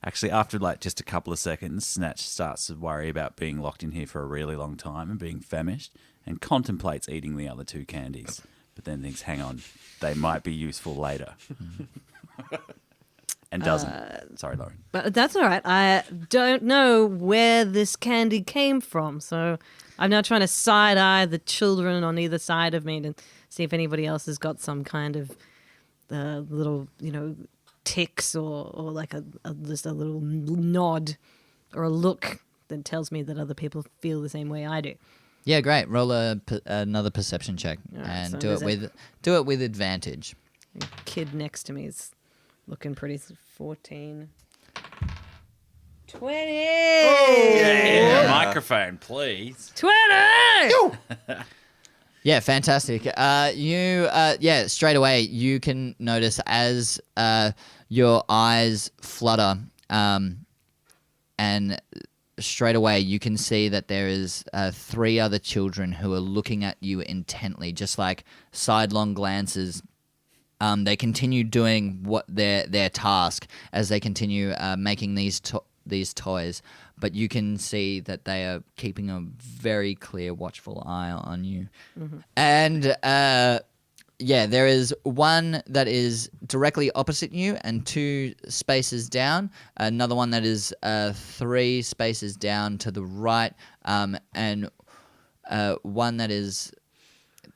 Actually, after like just a couple of seconds, Snatch starts to worry about being locked in here for a really long time and being famished, and contemplates eating the other 2 candies. But then thinks, hang on, they might be useful later. And doesn't. Sorry, Lauren. But that's all right. I don't know where this candy came from, so I'm now trying to side-eye the children on either side of me to see if anybody else has got some kind of little, ticks or like just a little nod or a look that tells me that other people feel the same way I do. Yeah, great. Roll another perception check, Alright, and so do it with advantage. The kid next to me is looking pretty. 14. 20! Yeah, microphone, please. 20! Yeah, fantastic. Straight away you can notice as your eyes flutter, and straight away you can see that there is 3 other children who are looking at you intently, just like sidelong glances. They continue doing what their task as they continue making these toys, but you can see that they are keeping a very clear, watchful eye on you. And there is one that is directly opposite you and 2 spaces down. Another one that is 3 spaces down to the right, and one that is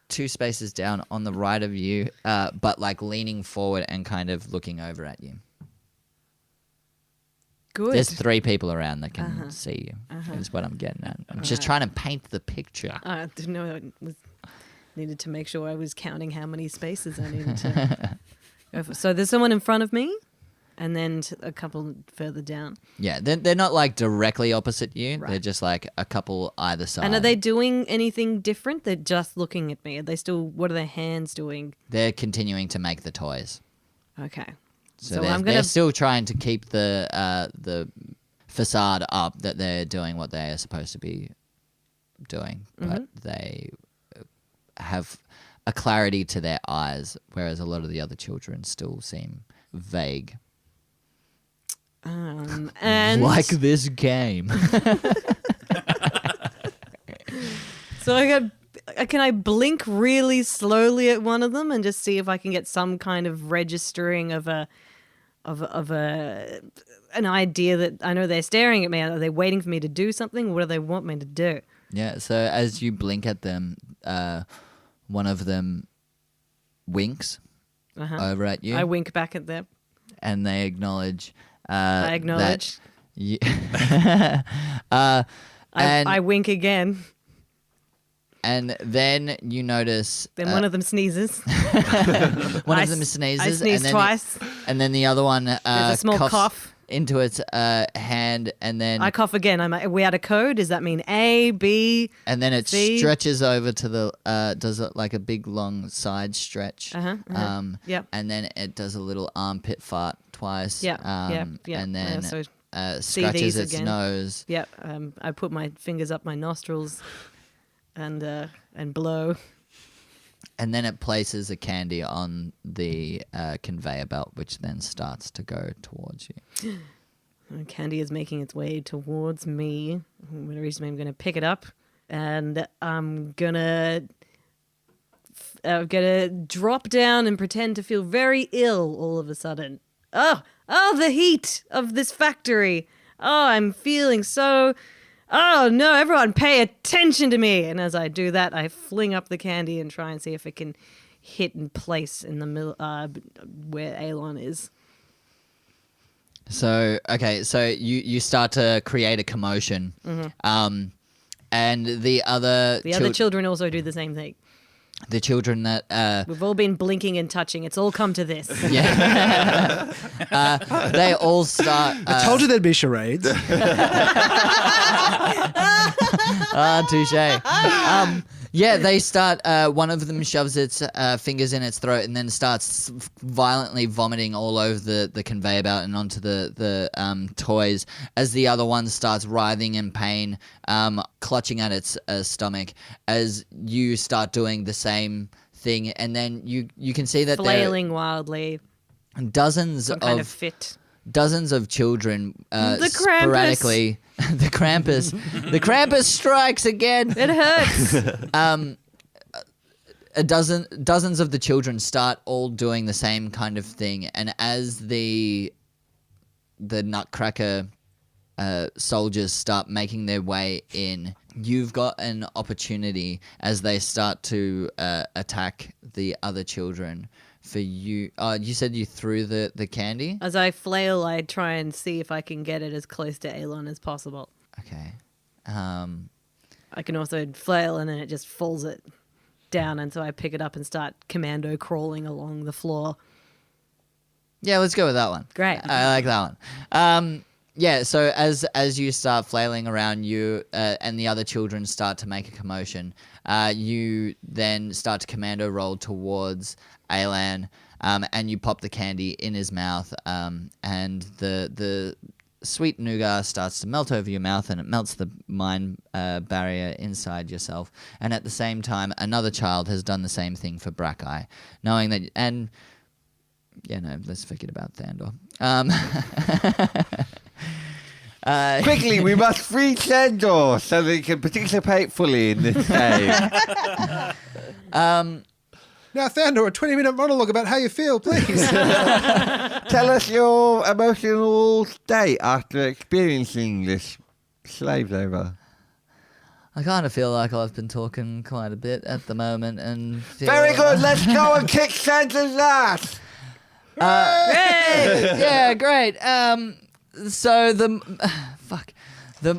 2 spaces down on the right of you, but like leaning forward and kind of looking over at you. Good. There's 3 people around that can see you. Is what I'm getting at. I'm just trying to paint the picture. I didn't know I needed to make sure I was counting how many spaces I needed to go for. So there's someone in front of me, and then a couple further down. Yeah, they're not like directly opposite you. Right. They're just like a couple either side. And are they doing anything different? They're just looking at me. Are they still? What are their hands doing? They're continuing to make the toys. Okay. So, I'm they're gonna. still trying to keep the facade up that they're doing what they are supposed to be doing, but they have a clarity to their eyes, whereas a lot of the other children still seem vague. And Like this game. so can I blink really slowly at one of them and just see if I can get some kind of registering of an idea that I know they're staring at me. Are they waiting for me to do something? What do they want me to do? Yeah, so as you blink at them, one of them winks over at you. I wink back at them. And they acknowledge. I acknowledge. I wink again. And then you notice Then one of them sneezes. one of them sneezes. I sneeze and then twice. And then the other one There's a small coughs cough. into its hand, and then I cough again. Are we out of code? Does that mean A, B? and then it C? stretches over to the does it like a big long side stretch. Yep. And then it does a little armpit fart twice. Yep, yep. And then So see scratches these its again. nose. Yep. I put my fingers up my nostrils and blow. And then it places a candy on the conveyor belt, which then starts to go towards you. Candy is making its way towards me. I'm going to pick it up, and I'm gonna drop down and pretend to feel very ill all of a sudden. Oh, the heat of this factory. Oh, I'm feeling so. Oh no, everyone pay attention to me. And as I do that, I fling up the candy and try and see if it can hit in place in the middle where Alon is. So, okay, so you start to create a commotion. And the other Children also do the same thing. the children that We've all been blinking and touching. It's all come to this. they all start I told you there'd be charades. touche. They start. One of them shoves its fingers in its throat and then starts violently vomiting all over the conveyor belt and onto the toys. As the other one starts writhing in pain, clutching at its stomach. As you start doing the same thing, and then you can see that Flailing wildly. there are dozens Some kind of fit. dozens of children The Krampus. sporadically. The Krampus strikes again. It hurts. Dozens of the children start all doing the same kind of thing, and as the Nutcracker soldiers start making their way in, you've got an opportunity as they start to attack the other children. For you, you said you threw the candy? As I flail, I try and see if I can get it as close to Alon as possible. Okay. I can also flail and then it just falls it down, and so I pick it up and start commando crawling along the floor. Yeah, let's go with that one. Great. I like that one. Yeah, so as you start flailing around, you and the other children start to make a commotion. You then start to commando roll towards Alan, and you pop the candy in his mouth, and the sweet nougat starts to melt over your mouth, and it melts the mind barrier inside yourself. And at the same time, another child has done the same thing for Brackeye, knowing that. And yeah, no, let's forget about Thandor. Quickly, we must free Sandor so that he can participate fully in this game. Now, Thandor, a 20-minute monologue about how you feel, please. Tell us your emotional state after experiencing this slave labor. I kind of feel like I've been talking quite a bit at the moment, and Very good. Let's go and kick Santa's ass. Yeah, great. So the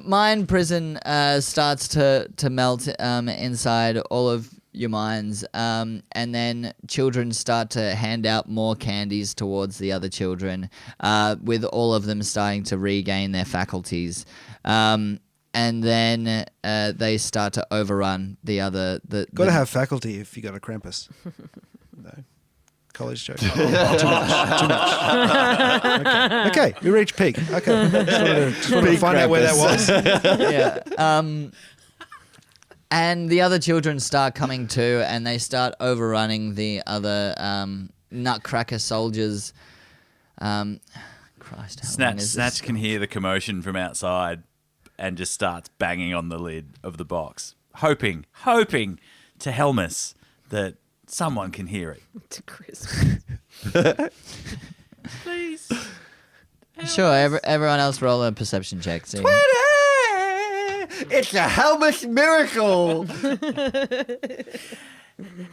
mind prison starts to melt inside all of your minds, and then children start to hand out more candies towards the other children, with all of them starting to regain their faculties. And then they start to overrun the other. Got to have faculty if you got a Krampus. No. College joke. Oh, too much. Okay, we reached peak. Okay. Just wanted to find out where that was. Yeah. And the other children start coming too, and they start overrunning the other nutcracker soldiers. Christ, how long is Snatch this? can hear the commotion from outside and just starts banging on the lid of the box, hoping to Helmus that someone can hear it. To Christmas. Please. Sure, everyone else roll a perception check. See. It's a Helmus miracle. Hey,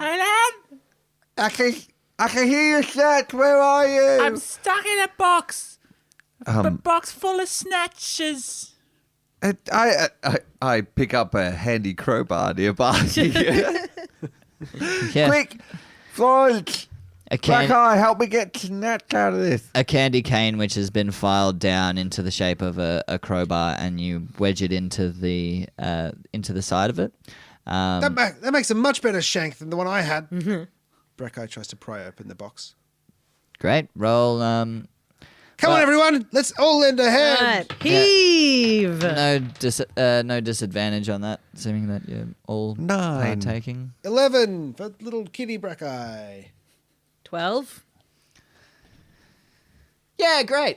lad, I can hear you, Snatch. Where are you? I'm stuck in a box. A Um, box full of snatches. I pick up a handy crowbar nearby. Yeah. Quick, Florence, A Black can- Eye, help me get Snatch out of this. a candy cane which has been filed down into the shape of a crowbar, and you wedge it into the side of it. That makes a much better shank than the one I had. Brackeye tries to pry open the box. Great. Roll. Come on, everyone. Let's all lend a hand. Right. Heave. No disadvantage on that, assuming that you're all 9. partaking. 11 for little kitty Brackeye. 12. Yeah, great.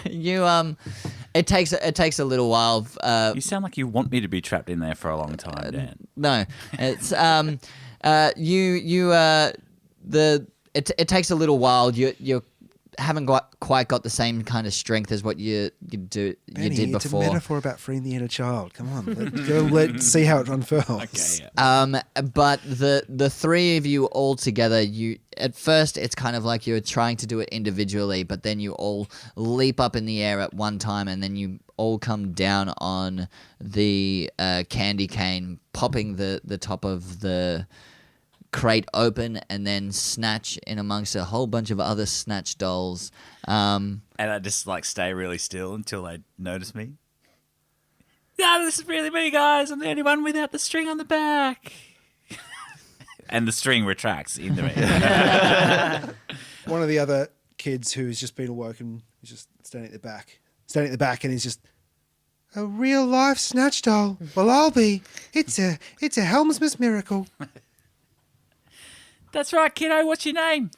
You it takes a little while. You sound like you want me to be trapped in there for a long time, Dan. No, it's it takes a little while. You haven't quite got the same kind of strength as what you did Benny, it's before. a metaphor about freeing the inner child. Come on, let's see how it unfurls. Okay, yeah. But the three of you all together, you at first it's kind of like you're trying to do it individually, but then you all leap up in the air at one time, and then you all come down on the candy cane, popping the top of the crate open, and then snatch in amongst a whole bunch of other snatch dolls. And I just like stay really still until they notice me. Yeah, this is really me, guys. I'm the only one without the string on the back. And the string retracts into me. One of the other kids who's just been awoken is just standing at the back, and he's just a real life snatch doll. Well, I'll be. It's a Helmsmas miracle. That's right, kiddo. What's your name?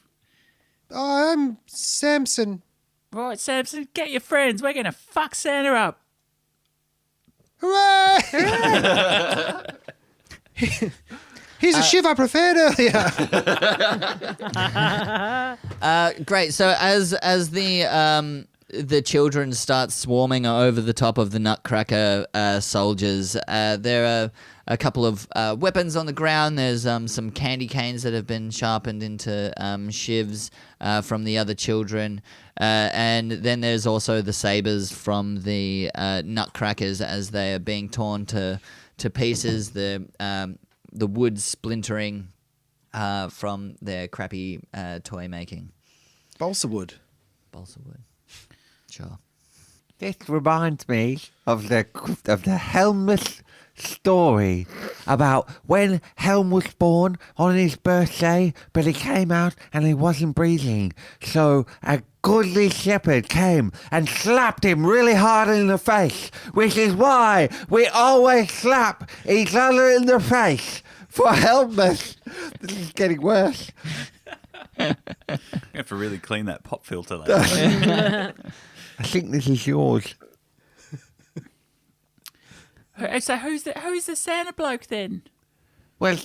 I'm Samson. Right, Samson, get your friends. We're going to fuck Santa up. Hooray! Here's a shiv I prepared earlier. Great. So as the children start swarming over the top of the Nutcracker soldiers, there are a couple of weapons on the ground. There's some candy canes that have been sharpened into shivs from the other children. And then there's also the sabers from the Nutcrackers as they are being torn to pieces. The wood splintering from their crappy toy making. Balsa wood. Balsa wood. Sure. This reminds me of the Helmus story about when Helm was born on his birthday, but he came out and he wasn't breathing. So a goodly shepherd came and slapped him really hard in the face, which is why we always slap each other in the face for Helmus. This is getting worse. You have to really clean that pop filter later. I think this is yours. So who's the Santa bloke then? Well,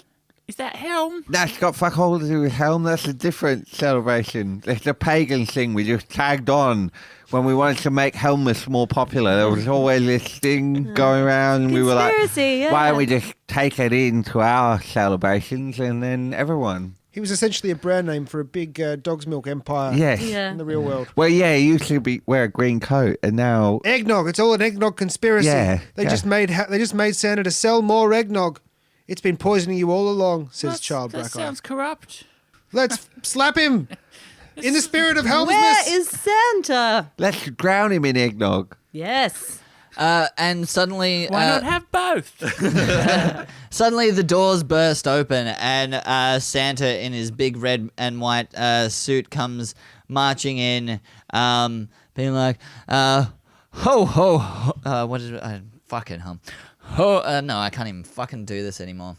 Is that Helm? that's got fuck all to do with Helm. That's a different celebration. It's a pagan thing we just tagged on when we wanted to make Helmus more popular. There was always this thing going around, and we were like, Conspiracy, yeah. why don't we just take it into our celebrations and then everyone? He was essentially a brand name for a big dog's milk empire Yes. Yeah. in the real world. Well, yeah, he used to wear a green coat, and now Eggnog. It's all an eggnog conspiracy. Yeah, They yeah. just made Santa to sell more eggnog. It's been poisoning you all along, says Child That Brackeye. sounds corrupt. Let's slap him in the spirit of Helmsmas. Where is Santa? let's drown him in eggnog. Yes. And suddenly, Why not have both? suddenly the doors burst open, and Santa in his big red and white suit comes marching in, being like, "Ho ho!" What is it? Fucking hum. Ho! No, I can't even fucking do this anymore.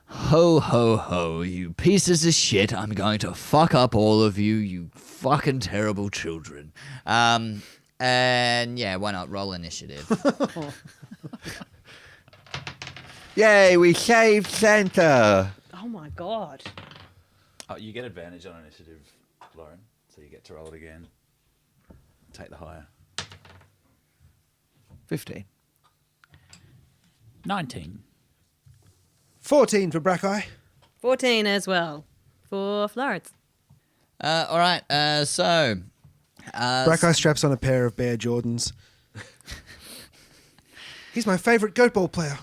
Ho ho ho! You pieces of shit! I'm going to fuck up all of you, you fucking terrible children. And yeah, why not roll initiative? Yay, we saved Santa. Oh my god. Oh, you get advantage on initiative, Lauren. So you get to roll it again. Take the higher. 15. 19. 14 for Brackeye. 14 as well for Florence. All right. So. Brackeye straps on a pair of Bear Jordans. He's my favourite goat ball player.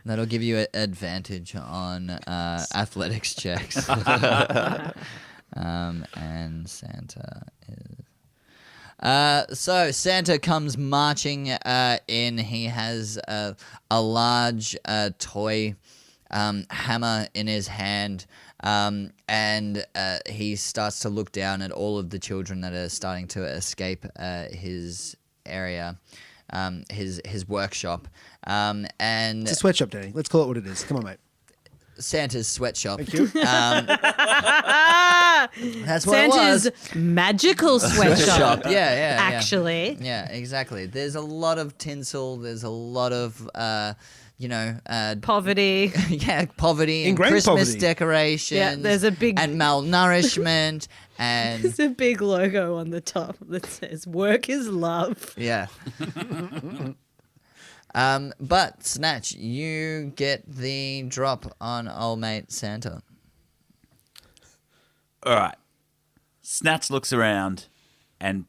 That'll give you an advantage on athletics checks. And Santa is. So Santa comes marching in. He has a large toy hammer in his hand, and he starts to look down at all of the children that are starting to escape his area, his workshop, and It's a sweatshop, Danny. Let's call it what it is. Come on, mate. Santa's sweatshop. Thank you. That's what it was. Santa's magical sweatshop. Yeah. Actually. Yeah, exactly. There's a lot of tinsel. There's a lot of, Poverty. yeah, poverty and Ingrained Christmas poverty. decorations. Yeah, there's a big- and malnourishment and There's a big logo on the top that says "Work is love." yeah. But Snatch, you get the drop on old mate Santa. All right. Snatch looks around and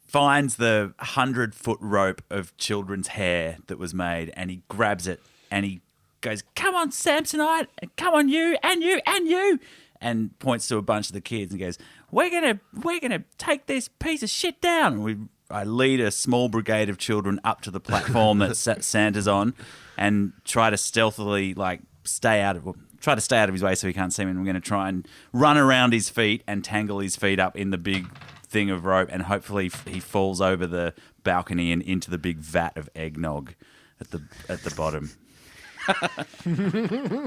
finds the 100-foot rope of children's hair that was made, and he grabs it and he goes, "Come on, Samsonite, and come on, you, and you, and you," and points to a bunch of the kids and goes, We're gonna take this piece of shit down. I lead a small brigade of children up to the platform that Santa's on, and try to stealthily stay out of his way so he can't see me. And we're going to try and run around his feet and tangle his feet up in the big thing of rope, and hopefully he falls over the balcony and into the big vat of eggnog at the bottom.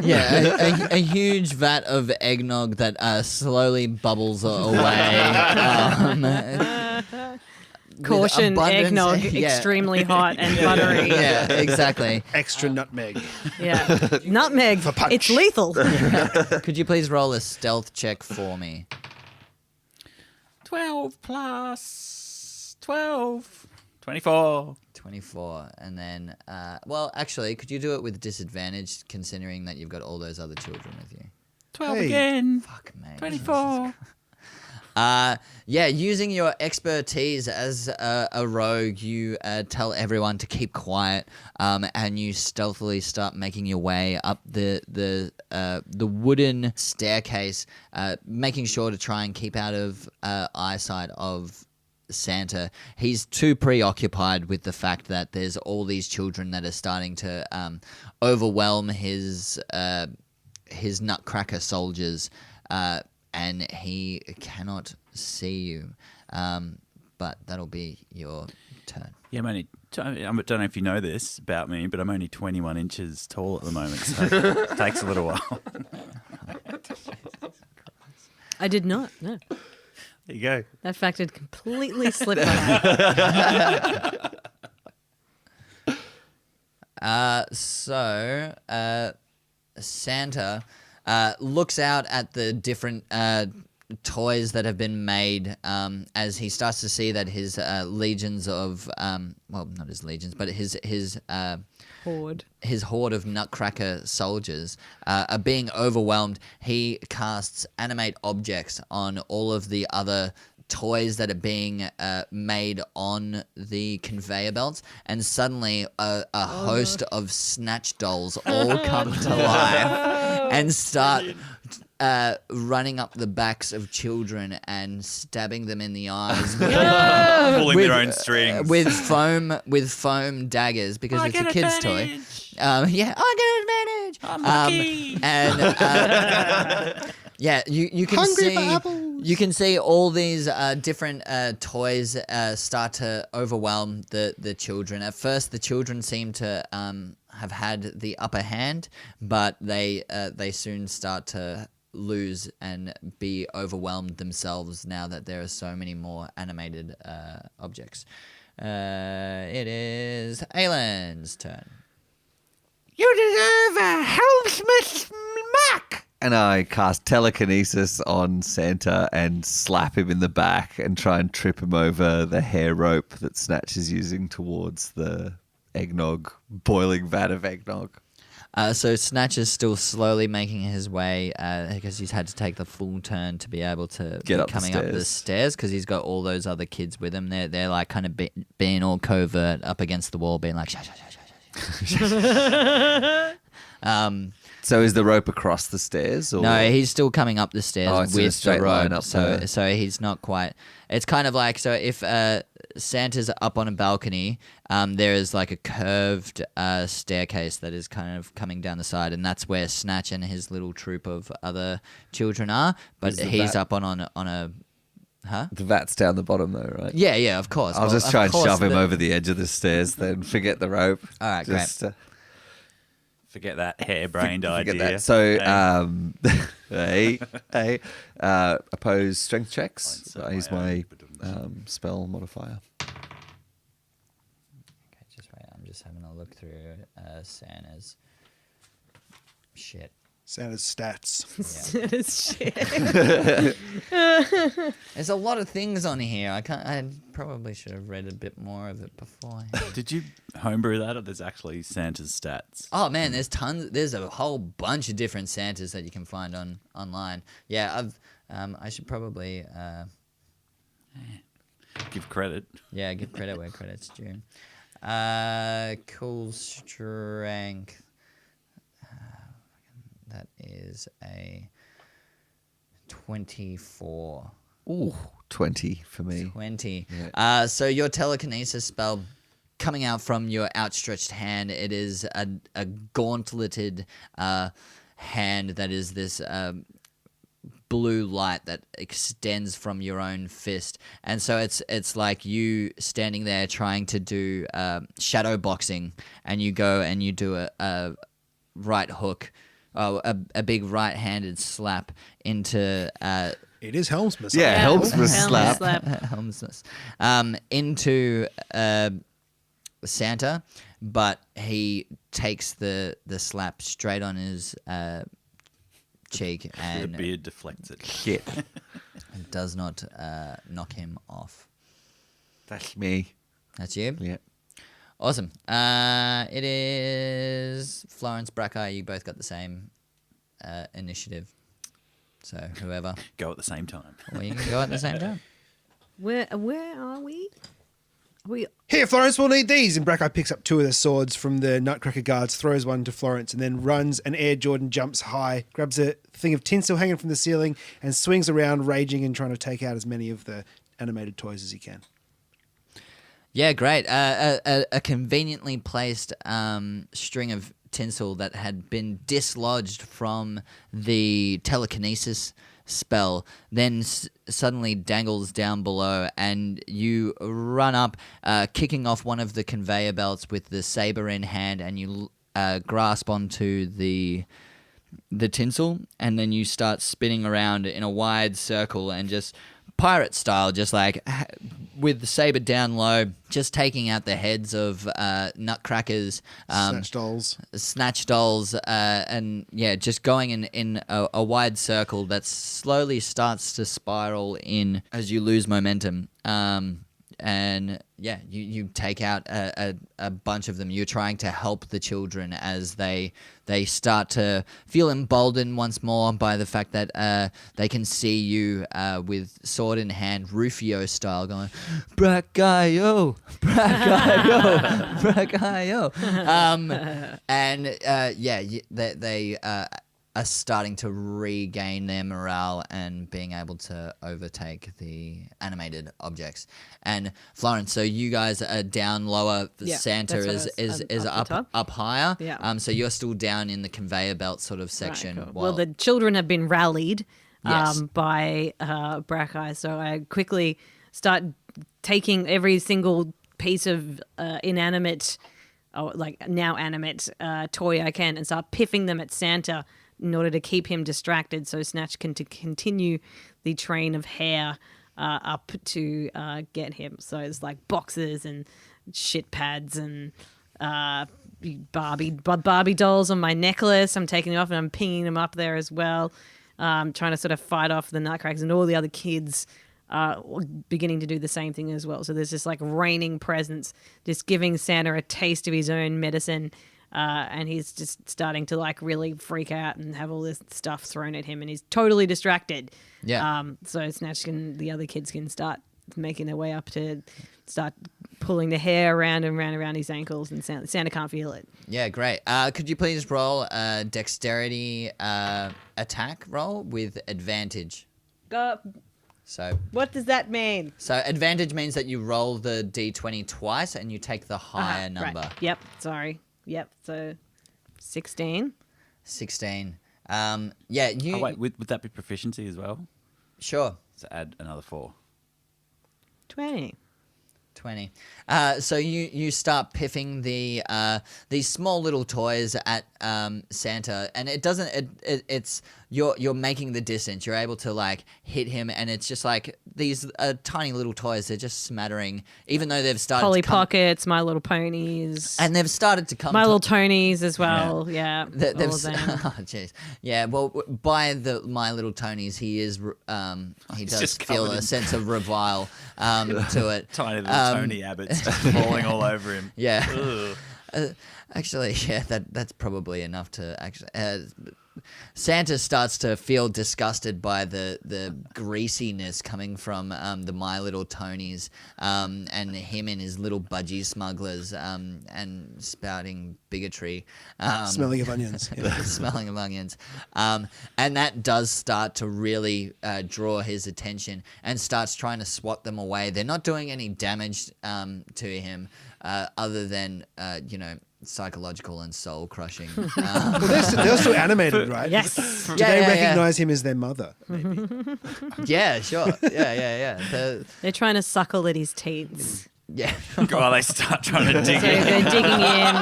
Yeah, a huge vat of eggnog that slowly bubbles away. With Caution, abundance- eggnog, yeah. extremely hot and buttery. Yeah, exactly. Extra nutmeg. Yeah. Nutmeg. punch. It's lethal. Could you please roll a stealth check for me? 12 plus 12. 24. 24. And then, well, actually, could you do it with disadvantage considering that you've got all those other children with you? 12 Hey. again. Fuck, mate. 24. Yeah, using your expertise as a rogue, you tell everyone to keep quiet, and you stealthily start making your way up the wooden staircase, making sure to try and keep out of eyesight of Santa. He's too preoccupied with the fact that there's all these children that are starting to overwhelm his nutcracker soldiers. And he cannot see you. But that'll be your turn. Yeah, I don't know if you know this about me, but I'm only 21 inches tall at the moment, so it takes a little while. I did not. No, There you go. that fact had completely slipped my head. So Santa looks out at the different toys that have been made as he starts to see that his legions of well, not his legions, but his Horde. his horde of Nutcracker soldiers are being overwhelmed. He casts animate objects on all of the other toys that are being made on the conveyor belts, and suddenly a host of Snatch dolls all come to life and start running up the backs of children and stabbing them in the eyes Pulling their own strings. with foam daggers because it's a kid's toy. Yeah, I get advantage. I'm lucky. And yeah, you can Hungry see for apples. you can see all these different toys start to overwhelm the children. At first, the children seem to have had the upper hand, but they soon start to lose and be overwhelmed themselves now that there are so many more animated objects. It is Aylan's turn. You deserve a helmsmith smack. And I cast telekinesis on Santa and slap him in the back and try and trip him over the hair rope that Snatch is using towards the eggnog, boiling vat of eggnog. So Snatch is still slowly making his way because he's had to take the full turn to be able to Get be up the coming up the stairs because he's got all those other kids with him. They're like kind of being all covert up against the wall, being like, shush, shush, shush, shush, shush. So is the rope across the stairs? Or? No, he's still coming up the stairs Oh, it's in a with the straight line rope. up So there. so he's not quite. It's kind of like, so if Santa's up on a balcony, there is like a curved staircase that is kind of coming down the side, and that's where Snatch and his little troop of other children are. But Is the he's vat- up on a. Huh? The vat's down the bottom though, right? Yeah, of course. I'll Well, just of try and course shove him the- over the edge of the stairs, then forget the rope. All right, Just, Forget that harebrained idea. forget that. So, Hey. oppose strength checks. Find I use some of my my own. spell modifier. Okay, just wait. I'm just having a look through Santa's shit. Santa's stats. Yeah. That is shit. There's a lot of things on here. I probably should have read a bit more of it before. Did you homebrew that, or there's actually Santa's stats? Oh man, there's tons. There's a whole bunch of different Santas that you can find online. Yeah, I should probably Give credit. give credit where credit's due. Cool strength. That is a 24. Ooh, 20 for me. 20. Yeah. So your telekinesis spell coming out from your outstretched hand, it is a gauntleted hand that is this blue light that extends from your own fist. And so it's like you standing there trying to do shadow boxing, and you go and you do a right hook, a big right-handed slap into It is Helmsman. Yeah, helmsman's Helmsman slap. Helmsless, into Santa, but he takes the slap straight on his cheek The and beard deflects it. Shit. does not knock him off. That's me. That's you? Yeah. Awesome. It is Florence, Brackeye. You both got the same initiative. So whoever. Go at the same time. Well, you can go at the same time. Where are we? Here, Florence, we'll need these. And Brackeye picks up two of the swords from the Nutcracker guards, throws one to Florence, and then runs. And Air Jordan jumps high, grabs a thing of tinsel hanging from the ceiling, and swings around, raging and trying to take out as many of the animated toys as he can. Yeah, great. A conveniently placed string of tinsel that had been dislodged from the telekinesis spell then suddenly dangles down below, and you run up, kicking off one of the conveyor belts with the saber in hand, and you grasp onto the the tinsel, and then you start spinning around in a wide circle and just pirate style, just like with the saber down low, just taking out the heads of nutcrackers, snatch dolls, and yeah, just going in a wide circle that slowly starts to spiral in as you lose momentum. And yeah, you take out a bunch of them. You're trying to help the children as they start to feel emboldened once more by the fact that they can see you with sword in hand, Rufio style, going, Braccaio, Braccaio, Braccaio. And yeah, they are starting to regain their morale and being able to overtake the animated objects. And Florence, so you guys are down lower. Yeah, Santa that's what is up the top. up higher. Yeah. So you're still down in the conveyor belt sort of section. Right, cool. Well, the children have been rallied Yes. By Brackeye, so I quickly start taking every single piece of inanimate, like now animate toy I can and start piffing them at Santa in order to keep him distracted, so Snatch can continue the train of hair up to get him. So it's like boxes and shit pads and Barbie dolls on my necklace. I'm taking it off and I'm pinging them up there as well, trying to sort of fight off the nutcrackers, and all the other kids beginning to do the same thing as well. So there's this like raining presence, just giving Santa a taste of his own medicine. And he's just starting to like really freak out and have all this stuff thrown at him, and he's totally distracted. Yeah. So Snatch the other kids can start making their way up to start pulling the hair around and around his ankles, and Santa can't feel it. Yeah, great. Could you please roll a dexterity attack roll with advantage? So What does that mean? So advantage means that you roll the d20 twice and you take the higher number. Right. Yep. Sorry. Yep. So 16. 16. Yeah, you... Oh, wait, would that be proficiency as well? Sure. So add another 4. 20. 20. So you start piffing these small little toys at Santa, and it doesn't. It's you're making the distance. You're able to like hit him, and it's just like these tiny little toys. They're just smattering, even though they've started. Polly to come, Pockets, My Little Ponies, and they've started to come. My Little Tonies as well. Yeah, They've all of them. oh jeez, yeah. Well, by the My Little Tonies, he is he does just feel covered a in- sense of revile to it. Tiny little Tony Abbott's falling all over him. Yeah. Actually, yeah, that's probably enough to actually. Santa starts to feel disgusted by the greasiness coming from the My Little Tonys, and him and his little budgie smugglers, and spouting bigotry. Smelling of onions. Yeah. Smelling of onions. And that does start to really draw his attention and starts trying to swat them away. They're not doing any damage to him other than, psychological and soul crushing. Well, they're still animated, right? Yes. Do they recognize him as their mother? Maybe. Yeah, sure. Yeah. They're trying to suckle at his teats. Yeah. While they start trying to dig So in. they're digging in.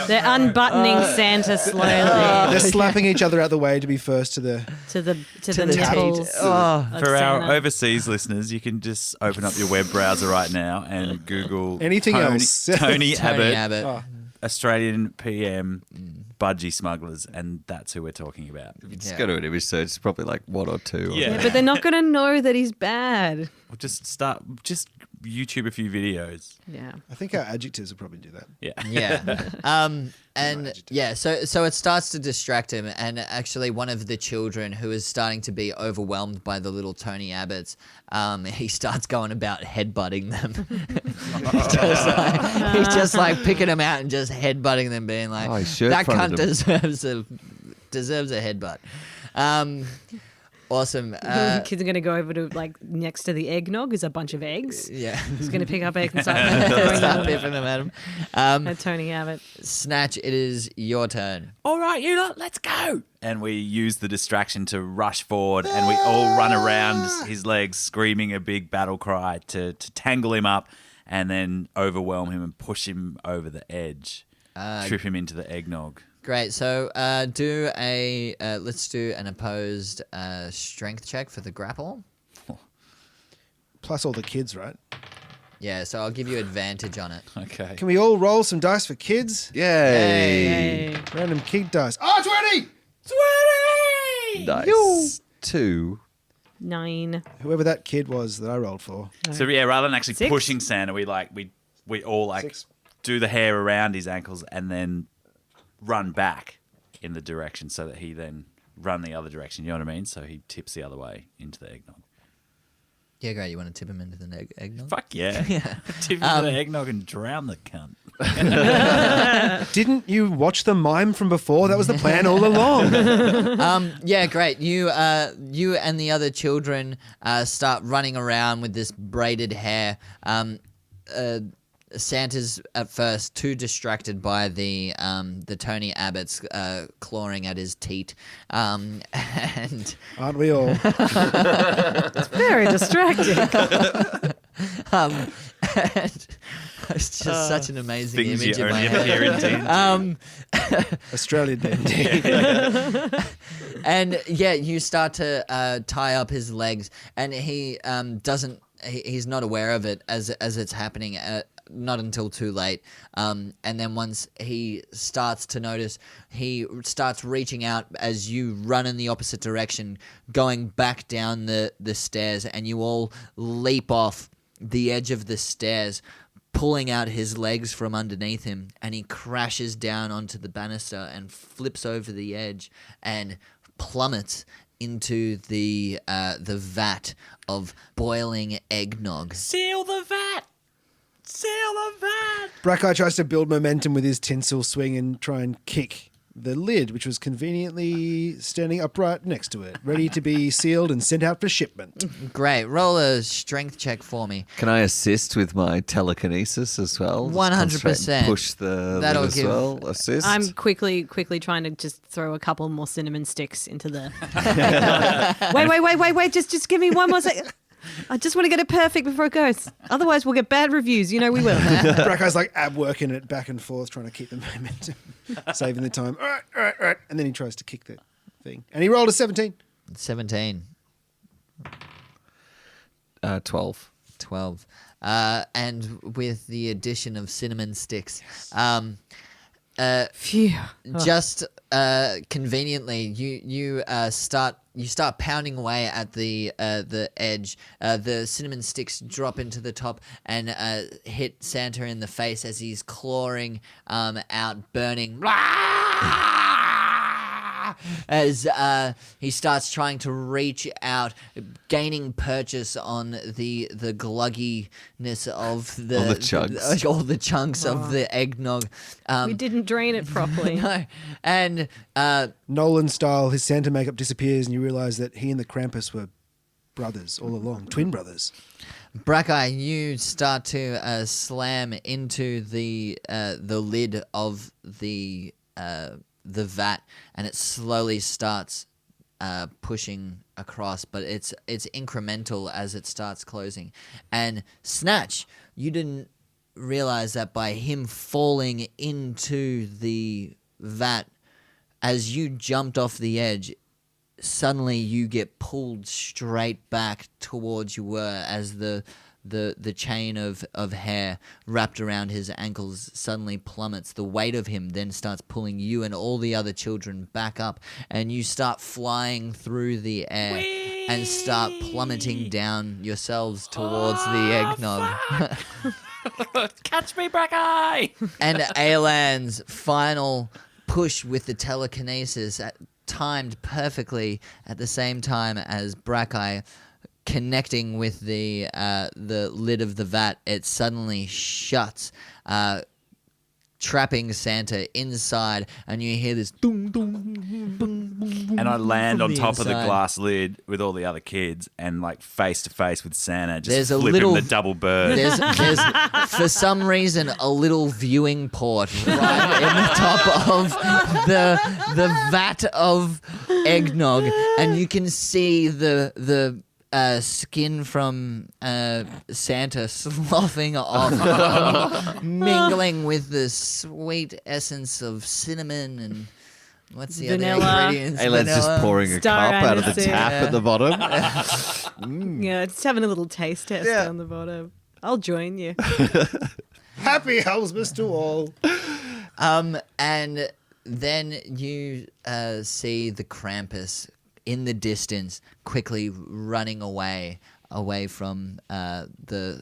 They're unbuttoning Santa slowly They're slapping each other out the way to be first to the. to the the nipples. teat. of For our Santa. overseas listeners, you can just open up your web browser right now and Google Anything Tony, else. Tony Tony Abbott, Oh. Australian PM, budgie smugglers, and that's who we're talking about. Just go to an image search. It's probably like 1 or 2. Yeah. Yeah, but they're not going to know that he's bad. We'll just YouTube a few videos. Yeah. I think our adjectives will probably do that. Yeah. Yeah. And yeah, so it starts to distract him, and actually one of the children who is starting to be overwhelmed by the little Tony Abbotts, he starts going about headbutting them. He's just like picking them out and just headbutting them, being like, Oh, he shirt that fronted cunt deserves a headbutt. Awesome. The kids are going to go over to like next to the eggnog is a bunch of eggs. Yeah. He's going to pick up eggs and start Start piffing them at him. at Tony Abbott. Snatch, it is your turn. All right, you lot, let's go. And we use the distraction to rush forward, and we all run around his legs, screaming a big battle cry to tangle him up and then overwhelm him and push him over the edge, trip him into the eggnog. Great. So let's do an opposed strength check for the grapple. Plus all the kids, right? Yeah, so I'll give you advantage on it. Okay. Can we all roll some dice for kids? Yay! Random kid dice. Oh, 20! 20! Nice. 2. 9. Whoever that kid was that I rolled for. So yeah, rather than actually 6? pushing Santa, we all like 6. do the hair around his ankles and then run back in the direction so that he then run the other direction. You know what I mean? So he tips the other way into the eggnog. Yeah, great. You want to tip him into the eggnog? Fuck yeah. Tip into the eggnog and drown the cunt. Didn't you watch the mime from before? That was the plan all along. Yeah, great. You and the other children start running around with this braided hair. Santa's at first too distracted by the Tony Abbott's clawing at his teat, and Aren't we all? Very distracting. and it's just such an amazing Things image you in my only ever head. hear in D&D. Australian D&D. And yeah, you start to tie up his legs, and he doesn't. He's not aware of it as it's happening. Not until too late. And then once he starts to notice, he starts reaching out as you run in the opposite direction, going back down the stairs, and you all leap off the edge of the stairs, pulling out his legs from underneath him, and he crashes down onto the banister and flips over the edge and plummets into the vat of boiling eggnog. Seal the vat! Seal the vat! Brackeye tries to build momentum with his tinsel swing and try and kick the lid, which was conveniently standing upright next to it, ready to be sealed and sent out for shipment. Great. Roll a strength check for me. Can I assist with my telekinesis as well? Just 100%. concentrate and push the That'll lid as give- well. Assist. I'm quickly trying to just throw a couple more cinnamon sticks into the. Wait! Just give me one more second. I just want to get it perfect before it goes. Otherwise, we'll get bad reviews. You know we will. Brackeye's like ab working it back and forth, trying to keep the momentum, saving the time. All right. And then he tries to kick the thing. And he rolled a 17. 17. 12. 12. And with the addition of cinnamon sticks, Phew. just conveniently, you start pounding away at the edge. The cinnamon sticks drop into the top and hit Santa in the face as he's clawing out, burning. As he starts trying to reach out, gaining purchase on the glugginess of the chunks. all the chunks of the eggnog. We didn't drain it properly. No, and Nolan style, his Santa makeup disappears and you realise that he and the Krampus were brothers all along, twin brothers. Brackeye, you start to slam into the lid of the vat, and it slowly starts pushing across, but it's incremental as it starts closing. And Snatch, you didn't realize that by him falling into the vat, as you jumped off the edge, suddenly you get pulled straight back towards you were as the chain of hair wrapped around his ankles suddenly plummets. The weight of him then starts pulling you and all the other children back up, and you start flying through the air and start plummeting down yourselves towards the eggnog. Catch me, Brackeye! And Aelan's final push with the telekinesis timed perfectly at the same time as Brackeye connecting with the lid of the vat, it suddenly shuts, trapping Santa inside, and you hear this boom, boom, boom, boom. And I land from on top of the inside. glass lid with all the other kids and like face to face with Santa, just There's a flip little- him the double bird. There's for some reason a little viewing port right in the top of the vat of eggnog, and you can see the skin from Santa sloughing off, mingling with the sweet essence of cinnamon and what's the Vanilla. other ingredients? Alan's just Vanilla. pouring a Star cup out of the anise, tap yeah. at the bottom. Yeah, just having a little taste test Yeah. down the bottom. I'll join you. Happy Helmsmas to all. And then you see the Krampus in the distance, quickly running away from the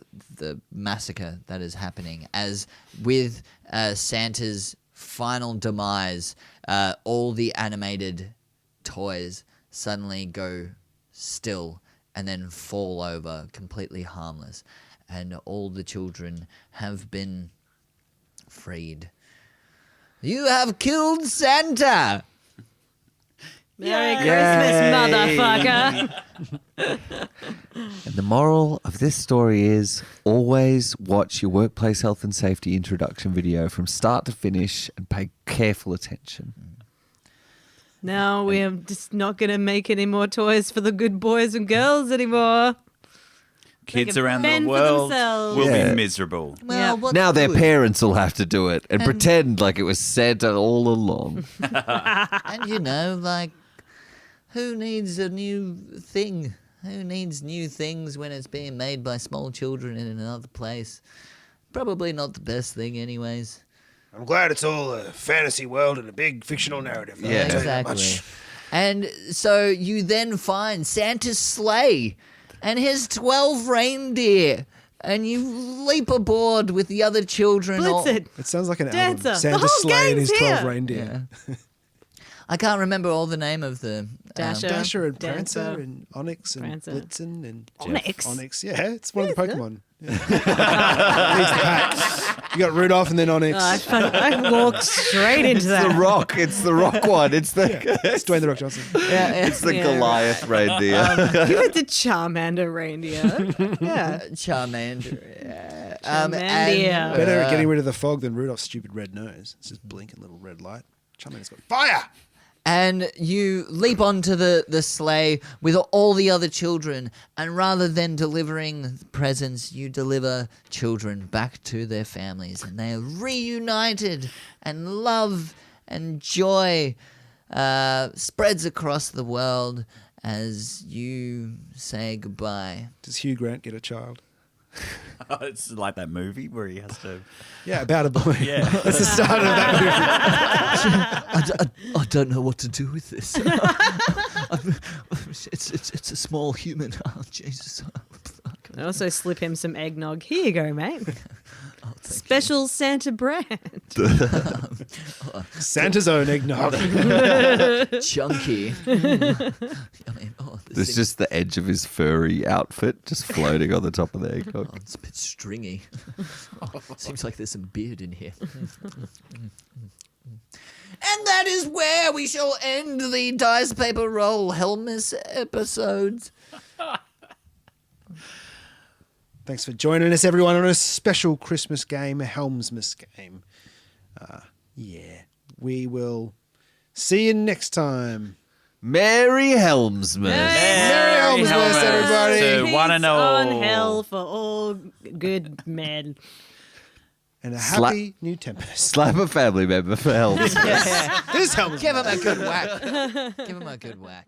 massacre that is happening. As with Santa's final demise, all the animated toys suddenly go still and then fall over, completely harmless, and all the children have been freed. You have killed Santa! Merry Christmas, motherfucker. And the moral of this story is always watch your workplace health and safety introduction video from start to finish and pay careful attention. Now we are just not going to make any more toys for the good boys and girls anymore. Kids can around the fend for world themselves. will Yeah. be miserable. Well, Yeah. what's Now their good? parents will have to do it and pretend like it was Santa all along. And you know, like, who needs a new thing? Who needs new things when it's being made by small children in another place? Probably not the best thing, anyways. I'm glad it's all a fantasy world and a big fictional narrative. I'll Yeah. tell you that Exactly. much. And so you then find Santa's sleigh and his 12 reindeer, and you leap aboard with the other children. Blitzen. It sounds like an Dancer. album. The Santa whole Slay and his gang's 12 here. reindeer. I can't remember all the name of the Dasher. Dasher and Dancer. Prancer and Onyx and Prancer. Blitzen and Onyx. Onyx. Yeah, it's one of the Pokemon. Yeah. Needs the pack. You got Rudolph and then Onyx. I walked straight into that. The Rock. It's the Rock one. It's the It's Dwayne the Rock Johnson. it's the Yeah. Goliath reindeer. Give it to Charmander reindeer. Yeah. Charmander. Charmandia. Better at getting rid of the fog than Rudolph's stupid red nose. It's just blinking little red light. Charmander's got fire. And you leap onto the sleigh with all the other children, and rather than delivering presents, you deliver children back to their families, and they are reunited, and love and joy spreads across the world as you say goodbye. Does Hugh Grant get a child? It's like that movie where he has to. Yeah, about a boy. Yeah. That's the start of that movie. I don't know what to do with this. It's a small human. Oh, Jesus. I also slip him some eggnog. Here you go, mate. Oh, thank Special Santa brand. Santa's own eggnog. you. Chunky. I mean, There's thing- just the edge of his furry outfit just floating on the top of the eggnog. Oh, it's a bit stringy. Seems like there's some beard in here. And that is where we shall end the Dice Paper Roll Helmus episodes. Thanks for joining us, everyone, on a special Christmas game, a Helmsmas game. Yeah, we will see you next time. Merry Helmsmas. Merry Helmsmas, everybody. To one and all. On hell for all good men. And a Sla- happy new Tempest. Slap a family member for Helmsmas. This Helmsmas. Give him a good whack. Give him a good whack.